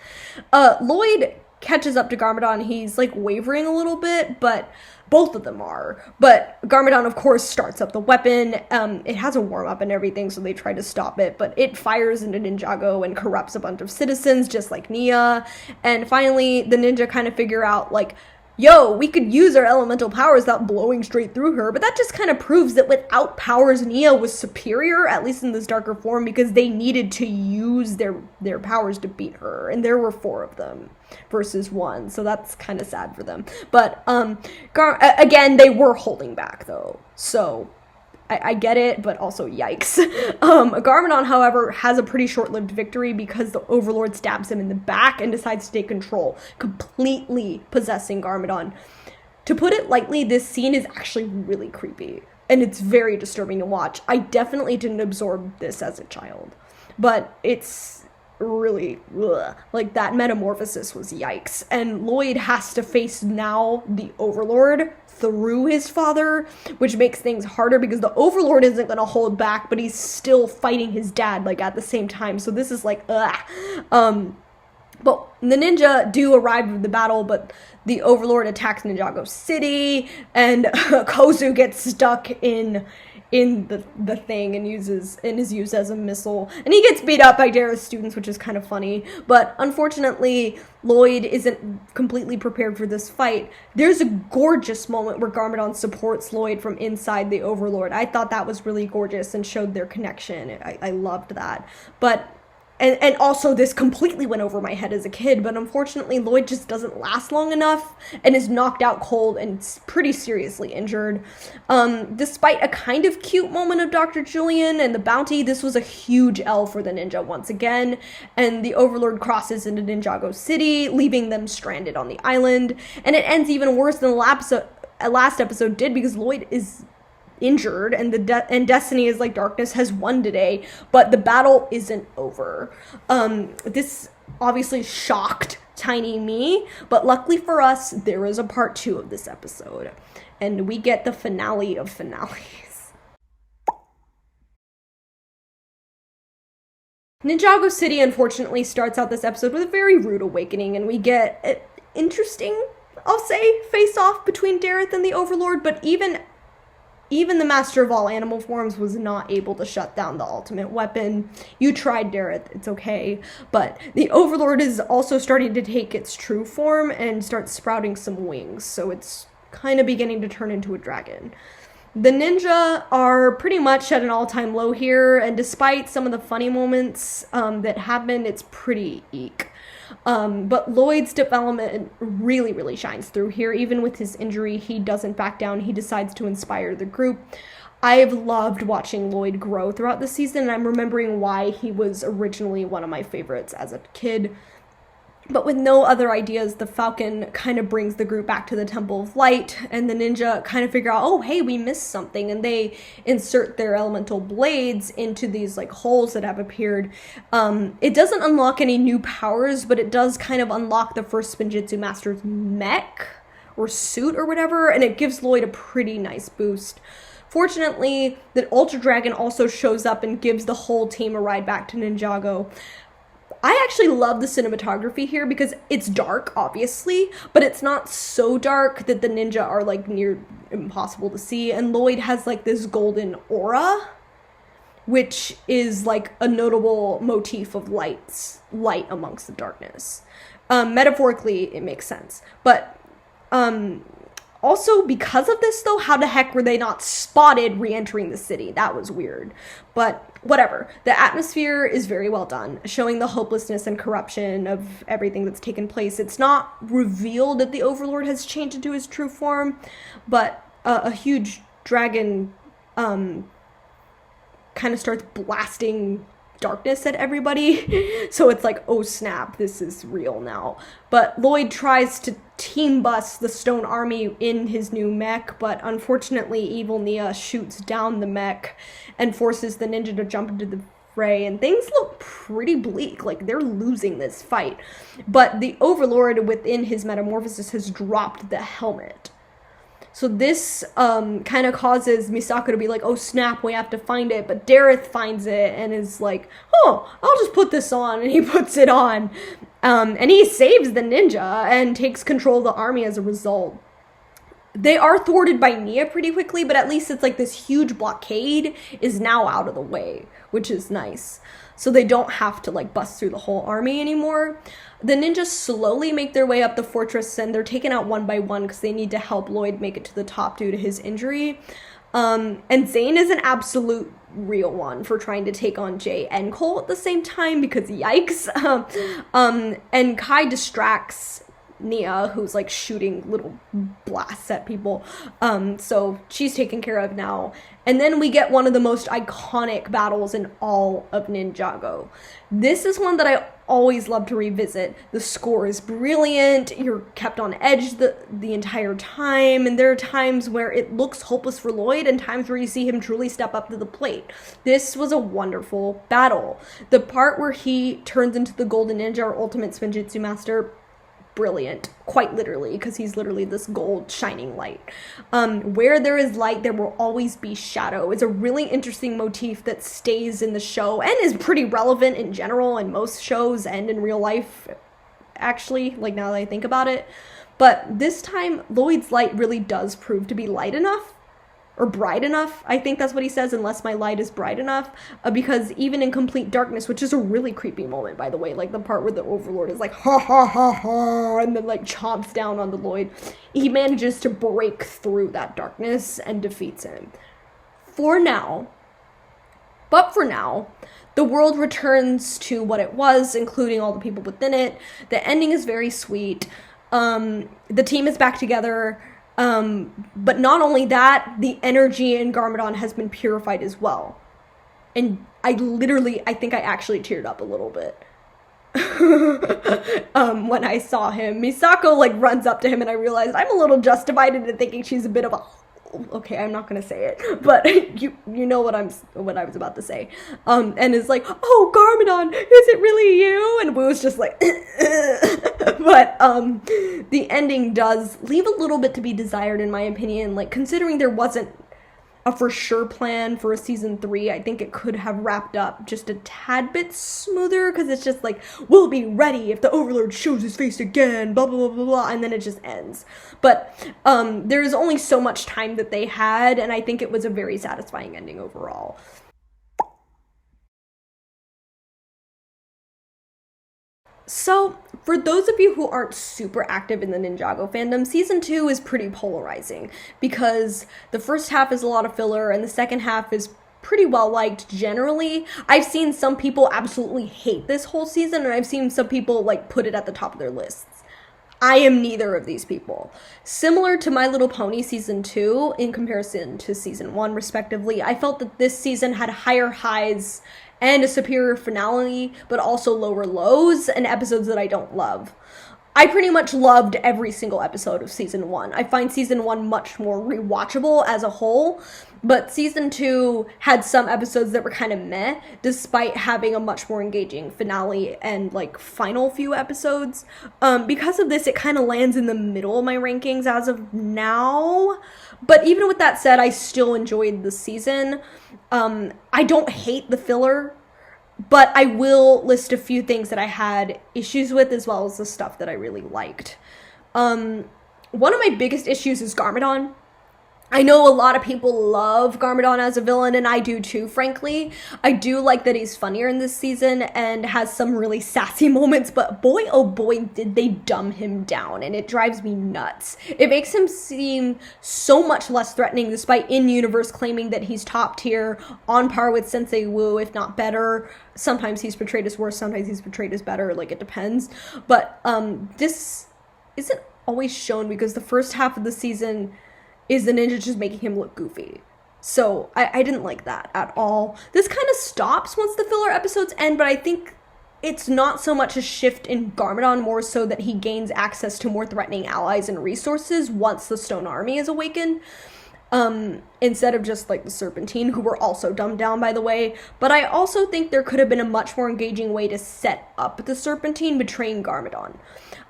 Lloyd catches up to Garmadon. He's, like, wavering a little bit, but both of them are. But Garmadon, of course, starts up the weapon. It has a warm-up and everything, so they try to stop it, but it fires into Ninjago and corrupts a bunch of citizens, just like Nia. And finally, the ninja kind of figure out, like, yo, we could use our elemental powers without blowing straight through her, but that just kind of proves that without powers, Nia was superior, at least in this darker form, because they needed to use their powers to beat her, and there were 4 of them versus 1, so that's kind of sad for them. But, again, they were holding back, though, so I get it, but also yikes. Garmadon, however, has a pretty short-lived victory because the Overlord stabs him in the back and decides to take control, completely possessing Garmadon. To put it lightly, this scene is actually really creepy, and it's very disturbing to watch. I definitely didn't absorb this as a child, but it's really, like, that metamorphosis was yikes. And Lloyd has to face now the Overlord through his father, which makes things harder because the Overlord isn't going to hold back, but he's still fighting his dad, like, at the same time. So this is like, But the ninja do arrive at the battle, but the Overlord attacks Ninjago City, and Kozu gets stuck in the thing and is used as a missile, and he gets beat up by Dara's students, which is kind of funny. But unfortunately, Lloyd isn't completely prepared for this fight. There's a gorgeous moment where Garmadon supports Lloyd from inside the Overlord. I thought that was really gorgeous and showed their connection. I loved that. But and also, this completely went over my head as a kid, but unfortunately, Lloyd just doesn't last long enough and is knocked out cold and pretty seriously injured. Despite a kind of cute moment of Dr. Julian and the bounty, this was a huge L for the ninja once again, and the Overlord crosses into Ninjago City, leaving them stranded on the island, and it ends even worse than the last episode did because Lloyd is injured, and and Destiny is like darkness has won today, but the battle isn't over. This obviously shocked tiny me, but luckily for us, there is a part 2 of this episode, and we get the finale of finales. Ninjago City unfortunately starts out this episode with a very rude awakening, and we get an interesting, I'll say, face-off between Dareth and the Overlord, but even the Master of all animal forms was not able to shut down the ultimate weapon. You tried, Dareth, it's okay. But the Overlord is also starting to take its true form and start sprouting some wings, so it's kind of beginning to turn into a dragon. The ninja are pretty much at an all-time low here, and despite some of the funny moments that happen, it's pretty eek. But Lloyd's development really, really shines through here. Even with his injury, he doesn't back down. He decides to inspire the group. I've loved watching Lloyd grow throughout the season, and I'm remembering why he was originally one of my favorites as a kid. But with no other ideas, the Falcon kind of brings the group back to the Temple of Light, and the ninja kind of figure out, oh, hey, we missed something, and they insert their elemental blades into these, like, holes that have appeared. It doesn't unlock any new powers, but it does kind of unlock the first Spinjitzu Master's mech, or suit, or whatever, and it gives Lloyd a pretty nice boost. Fortunately, the Ultra Dragon also shows up and gives the whole team a ride back to Ninjago. I actually love the cinematography here because it's dark, obviously, but it's not so dark that the ninja are, like, near impossible to see, and Lloyd has, like, this golden aura, which is, like, a notable motif of light amongst the darkness. Metaphorically, it makes sense, but also, because of this, though, how the heck were they not spotted re-entering the city? That was weird. But whatever. The atmosphere is very well done, showing the hopelessness and corruption of everything that's taken place. It's not revealed that the Overlord has changed into his true form, but a huge dragon kind of starts blasting darkness at everybody. So it's like, oh snap, this is real now. But Lloyd tries to team bust the Stone Army in his new mech, but unfortunately evil Nia shoots down the mech and forces the ninja to jump into the fray, and things look pretty bleak. Like, they're losing this fight. But the Overlord within his metamorphosis has dropped the helmet. So this kind of causes Misako to be like, oh snap, we have to find it. But Dareth finds it and is like, oh, I'll just put this on. And he puts it on. And he saves the ninja and takes control of the army as a result. They are thwarted by Nia pretty quickly, but at least it's like this huge blockade is now out of the way, which is nice. So they don't have to like bust through the whole army anymore. The ninjas slowly make their way up the fortress, and they're taken out one by one because they need to help Lloyd make it to the top due to his injury. And Zane is an absolute real one for trying to take on Jay and Cole at the same time, because yikes. And Kai distracts Nia, who's like shooting little blasts at people. So she's taken care of now. And then we get one of the most iconic battles in all of Ninjago. This is one that I always love to revisit. The score is brilliant. You're kept on edge the entire time. And there are times where it looks hopeless for Lloyd and times where you see him truly step up to the plate. This was a wonderful battle. The part where he turns into the Golden Ninja, or Ultimate Spinjitzu Master, brilliant, quite literally, because he's literally this gold shining light. Where there is light, there will always be shadow. It's a really interesting motif that stays in the show and is pretty relevant in general in most shows and in real life, actually, like now that I think about it. But this time, Lloyd's light really does prove to be light enough, or bright enough, I think that's what he says, unless my light is bright enough, because even in complete darkness, which is a really creepy moment, by the way, like the part where the Overlord is like, ha ha ha ha, and then like chomps down on the Lloyd, he manages to break through that darkness and defeats him. For now, the world returns to what it was, including all the people within it. The ending is very sweet. The team is back together. But not only that, the energy in Garmadon has been purified as well. And I think I actually teared up a little bit. When I saw him. Misako, like, runs up to him and I realized I'm a little justified into thinking she's a bit of a... Okay, I'm not gonna say it, but you know what I was about to say. And is like, oh, Garmadon, is it really you? And Woo's just like, but the ending does leave a little bit to be desired, in my opinion. Like, considering there wasn't a for sure plan for a season 3, I think it could have wrapped up just a tad bit smoother, because it's just like, we'll be ready if the Overlord shows his face again, blah, blah, blah, blah, blah, and then it just ends. But there's only so much time that they had, and I think it was a very satisfying ending overall. So, for those of you who aren't super active in the Ninjago fandom, Season 2 is pretty polarizing, because the first half is a lot of filler, and the second half is pretty well liked generally. I've seen some people absolutely hate this whole season, and I've seen some people, like, put it at the top of their lists. I am neither of these people. Similar to My Little Pony Season 2, in comparison to Season 1, respectively, I felt that this season had higher highs and a superior finale, but also lower lows, and episodes that I don't love. I pretty much loved every single episode of Season 1. I find Season 1 much more rewatchable as a whole, but Season 2 had some episodes that were kind of meh, despite having a much more engaging finale and, like, final few episodes. Because of this, it kind of lands in the middle of my rankings as of now. But even with that said, I still enjoyed the season. I don't hate the filler, but I will list a few things that I had issues with, as well as the stuff that I really liked. One of my biggest issues is Garmadon. I know a lot of people love Garmadon as a villain, and I do too, frankly. I do like that he's funnier in this season and has some really sassy moments, but boy, oh boy, did they dumb him down, and it drives me nuts. It makes him seem so much less threatening, despite in-universe claiming that he's top tier, on par with Sensei Wu, if not better. Sometimes he's portrayed as worse, sometimes he's portrayed as better, like, it depends. But this isn't always shown, because the first half of the season is the ninja just making him look goofy. So I didn't like that at all. This kind of stops once the filler episodes end, but I think it's not so much a shift in Garmadon, more so that he gains access to more threatening allies and resources once the Stone Army is awakened. instead of just like the Serpentine, who were also dumbed down, by the way. But I also think there could have been a much more engaging way to set up the Serpentine betraying Garmadon.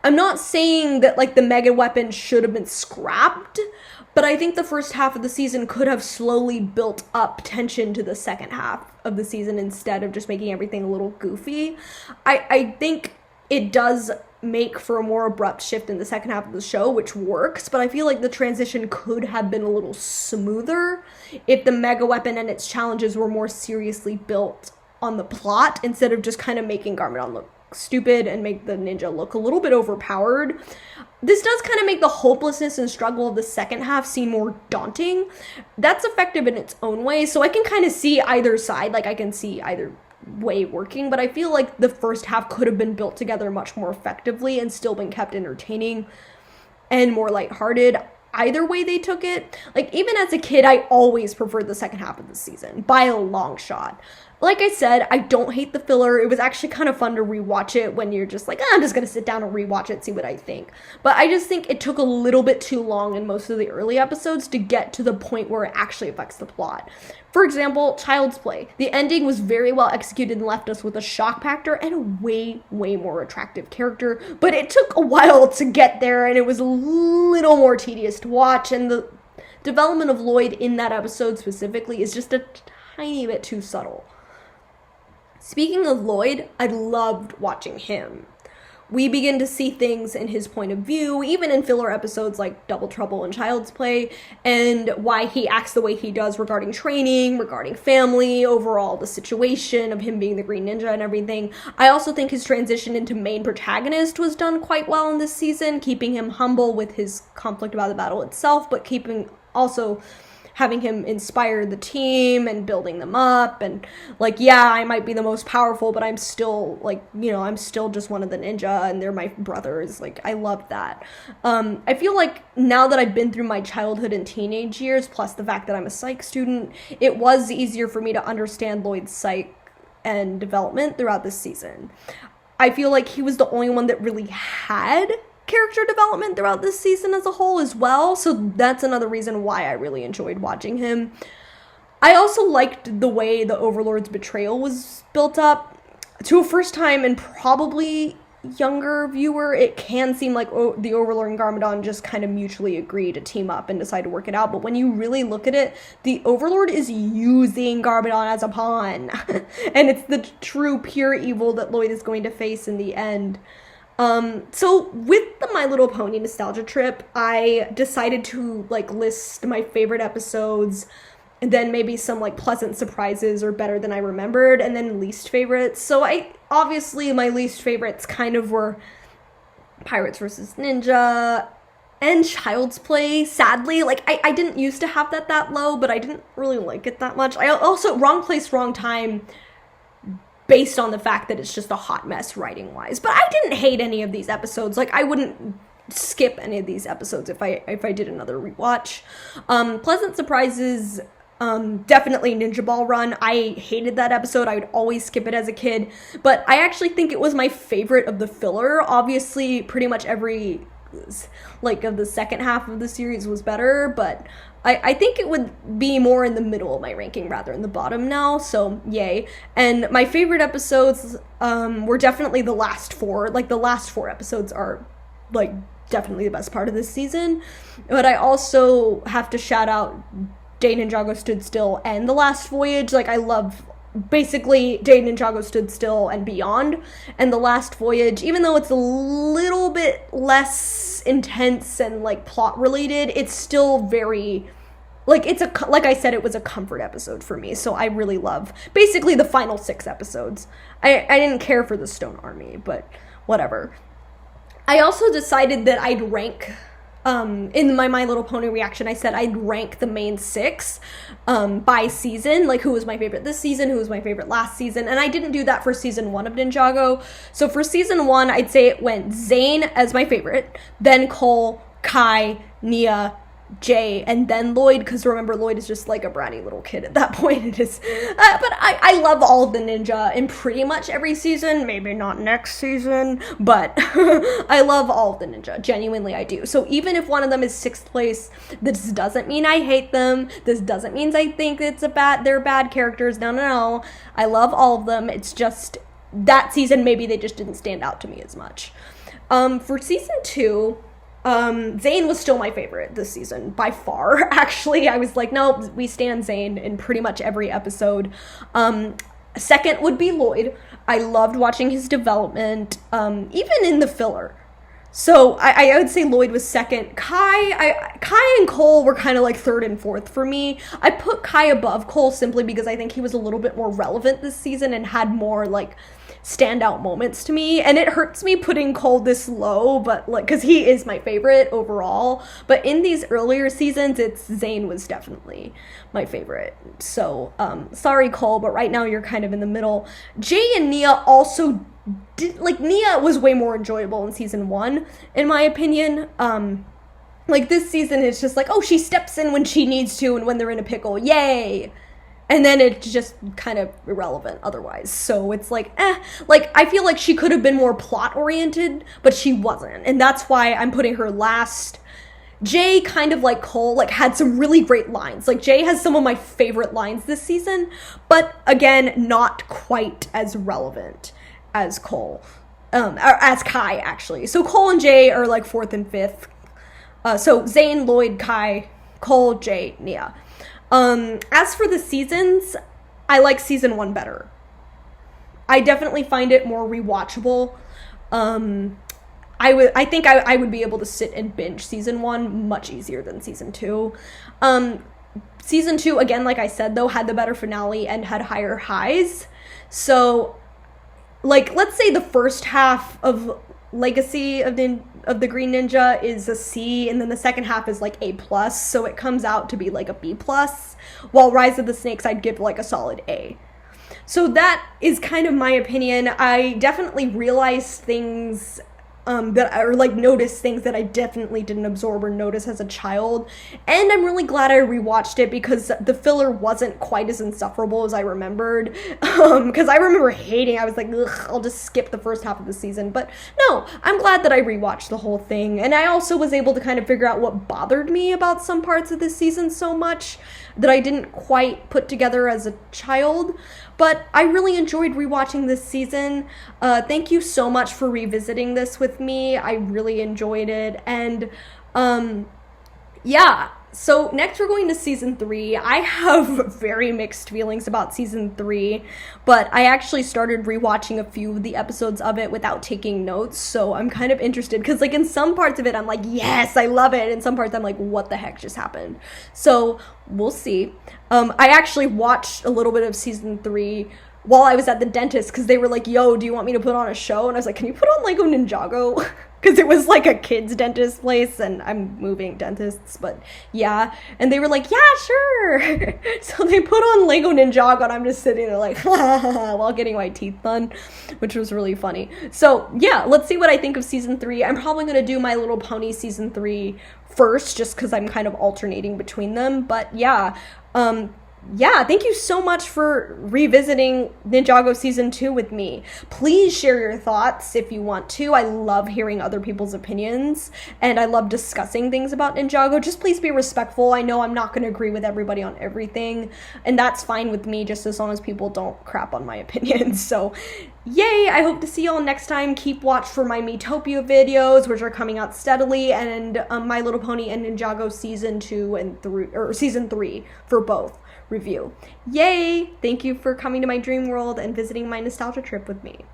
I'm not saying that like the mega weapon should have been scrapped, but I think the first half of the season could have slowly built up tension to the second half of the season instead of just making everything a little goofy. I think it does make for a more abrupt shift in the second half of the show, which works, but I feel like the transition could have been a little smoother if the mega weapon and its challenges were more seriously built on the plot instead of just kind of making Garmadon look stupid and make the ninja look a little bit overpowered. This does kind of make the hopelessness and struggle of the second half seem more daunting. That's effective in its own way, so I can kind of see either side, like I can see either way working, but I feel like the first half could have been built together much more effectively and still been kept entertaining and more lighthearted. Either way they took it, like even as a kid, I always preferred the second half of the season by a long shot. Like I said, I don't hate the filler. It was actually kind of fun to rewatch it when you're just like, I'm just going to sit down and rewatch it, see what I think. But I just think it took a little bit too long in most of the early episodes to get to the point where it actually affects the plot. For example, Child's Play. The ending was very well executed and left us with a shock factor and a way more attractive character. But it took a while to get there, and it was a little more tedious to watch. And the development of Lloyd in that episode specifically is just a tiny bit too subtle. Speaking of Lloyd, I loved watching him. We begin to see things in his point of view, even in filler episodes like Double Trouble and Child's Play, and why he acts the way he does regarding training, regarding family, overall the situation of him being the Green Ninja and everything. I also think his transition into main protagonist was done quite well in this season, keeping him humble with his conflict about the battle itself, but having him inspire the team and building them up, and like, yeah, I might be the most powerful, but I'm still like, I'm still just one of the ninja and they're my brothers. Like, I love that. I feel like now that I've been through my childhood and teenage years, plus the fact that I'm a psych student, it was easier for me to understand Lloyd's psych and development throughout this season. I feel like he was the only one that really had character development throughout this season as a whole as well, so that's another reason why I really enjoyed watching him. I also liked the way the Overlord's betrayal was built up. To a first time and probably younger viewer, it can seem like the Overlord and Garmadon just kind of mutually agree to team up and decide to work it out, but when you really look at it, the Overlord is using Garmadon as a pawn, and it's the true pure evil that Lloyd is going to face in the end. So with the My Little Pony nostalgia trip, I decided to list my favorite episodes, and then maybe some pleasant surprises or better than I remembered, and then least favorites. So obviously my least favorites kind of were Pirates vs. Ninja and Child's Play. Sadly, I didn't used to have that low, but I didn't really like it that much. I also, Wrong Place, Wrong Time, based on the fact that it's just a hot mess writing-wise. But I didn't hate any of these episodes. I wouldn't skip any of these episodes if I did another rewatch. Pleasant surprises, definitely Ninja Ball Run. I hated that episode. I would always skip it as a kid. But I actually think it was my favorite of the filler. Obviously, pretty much every of the second half of the series was better, but I think it would be more in the middle of my ranking rather than the bottom now, so yay. And my favorite episodes were definitely the last four. The last four episodes are definitely the best part of this season. But I also have to shout out Day Ninjago Stood Still and The Last Voyage. I love basically Day Ninjago Stood Still and beyond, and The Last Voyage, even though it's a little bit less intense and plot related, it's still very it's like I said, it was a comfort episode for me, so I really love basically the final 6 episodes. I didn't care for the Stone Army, but whatever. I also decided that I'd rank in my Little Pony reaction, I said I'd rank the main 6 by season, who was my favorite this season, who was my favorite last season, and I didn't do that for season 1 of Ninjago. So for season 1, I'd say it went Zane as my favorite, then Cole, Kai, Nia, Jay and then Lloyd, because remember, Lloyd is just like a bratty little kid at that point. It is, but I love all of the ninja in pretty much every season. Maybe not next season, but I love all of the ninja. Genuinely, I do. So even if one of them is 6th place, this doesn't mean I hate them. This doesn't mean I think they're bad characters. No. I love all of them. It's just that season, maybe they just didn't stand out to me as much. For season 2, Zayn was still my favorite this season, by far, actually. I was like, no, we stand Zayn in pretty much every episode. Second would be Lloyd. I loved watching his development, even in the filler. So I would say Lloyd was second. Kai and Cole were kind of like 3rd and 4th for me. I put Kai above Cole simply because I think he was a little bit more relevant this season and had more like standout moments to me, and it hurts me putting Cole this low, but like, because he is my favorite overall, but in these earlier seasons, Zayn was definitely my favorite. So sorry Cole, but right now you're kind of in the middle. Jay and Nia also did, like, Nia was way more enjoyable in season 1 in my opinion. Like this season it's just like, oh, she steps in when she needs to and when they're in a pickle, yay. And then it's just kind of irrelevant otherwise. So it's like, like, I feel like she could have been more plot-oriented, but she wasn't. And that's why I'm putting her last. Jay, kind of like Cole, like, had some really great lines. Like, Jay has some of my favorite lines this season, but, again, not quite as relevant as Cole. Or as Kai, actually. So Cole and Jay are, like, 4th and 5th. So Zayn, Lloyd, Kai, Cole, Jay, Nia. As for the seasons, I like season 1 better. I definitely find it more rewatchable. I think I would be able to sit and binge season 1 much easier than season 2. Season 2, again, like I said, though, had the better finale and had higher highs. So, like, let's say the first half of Legacy of the Green Ninja is a C, and then the second half is like A+, so it comes out to be like a B+, while Rise of the Snakes I'd give like a solid A. So that is kind of my opinion. I definitely realized things noticed things that I definitely didn't absorb or notice as a child, and I'm really glad I rewatched it because the filler wasn't quite as insufferable as I remembered, because I remember hating. I was like, ugh, I'll just skip the first half of the season, but no, I'm glad that I rewatched the whole thing, and I also was able to kind of figure out what bothered me about some parts of this season so much that I didn't quite put together as a child. But I really enjoyed rewatching this season. Thank you so much for revisiting this with me. I really enjoyed it. And yeah, so next we're going to season 3. I have very mixed feelings about season 3, but I actually started rewatching a few of the episodes of it without taking notes, so I'm kind of interested, because like in some parts of it I'm like, yes, I love it, and some parts I'm like, what the heck just happened? So we'll see. I actually watched a little bit of season 3 while I was at the dentist, because they were like, yo, do you want me to put on a show? And I was like, can you put on Lego Ninjago? Because it was like a kid's dentist place, and I'm moving dentists, but yeah. And they were like, yeah, sure. So they put on Lego Ninjago, and I'm just sitting there like, while getting my teeth done, which was really funny. So yeah, let's see what I think of season 3. I'm probably going to do My Little Pony season 3 first, just because I'm kind of alternating between them. But yeah, thank you so much for revisiting Ninjago Season 2 with me. Please share your thoughts if you want to. I love hearing other people's opinions, and I love discussing things about Ninjago. Just please be respectful. I know I'm not going to agree with everybody on everything, and that's fine with me, just as long as people don't crap on my opinions. So, yay! I hope to see y'all next time. Keep watch for my Miitopia videos, which are coming out steadily, and My Little Pony and Ninjago Season 2 and 3, or Season 3 for both review. Yay! Thank you for coming to my dream world and visiting my nostalgia trip with me.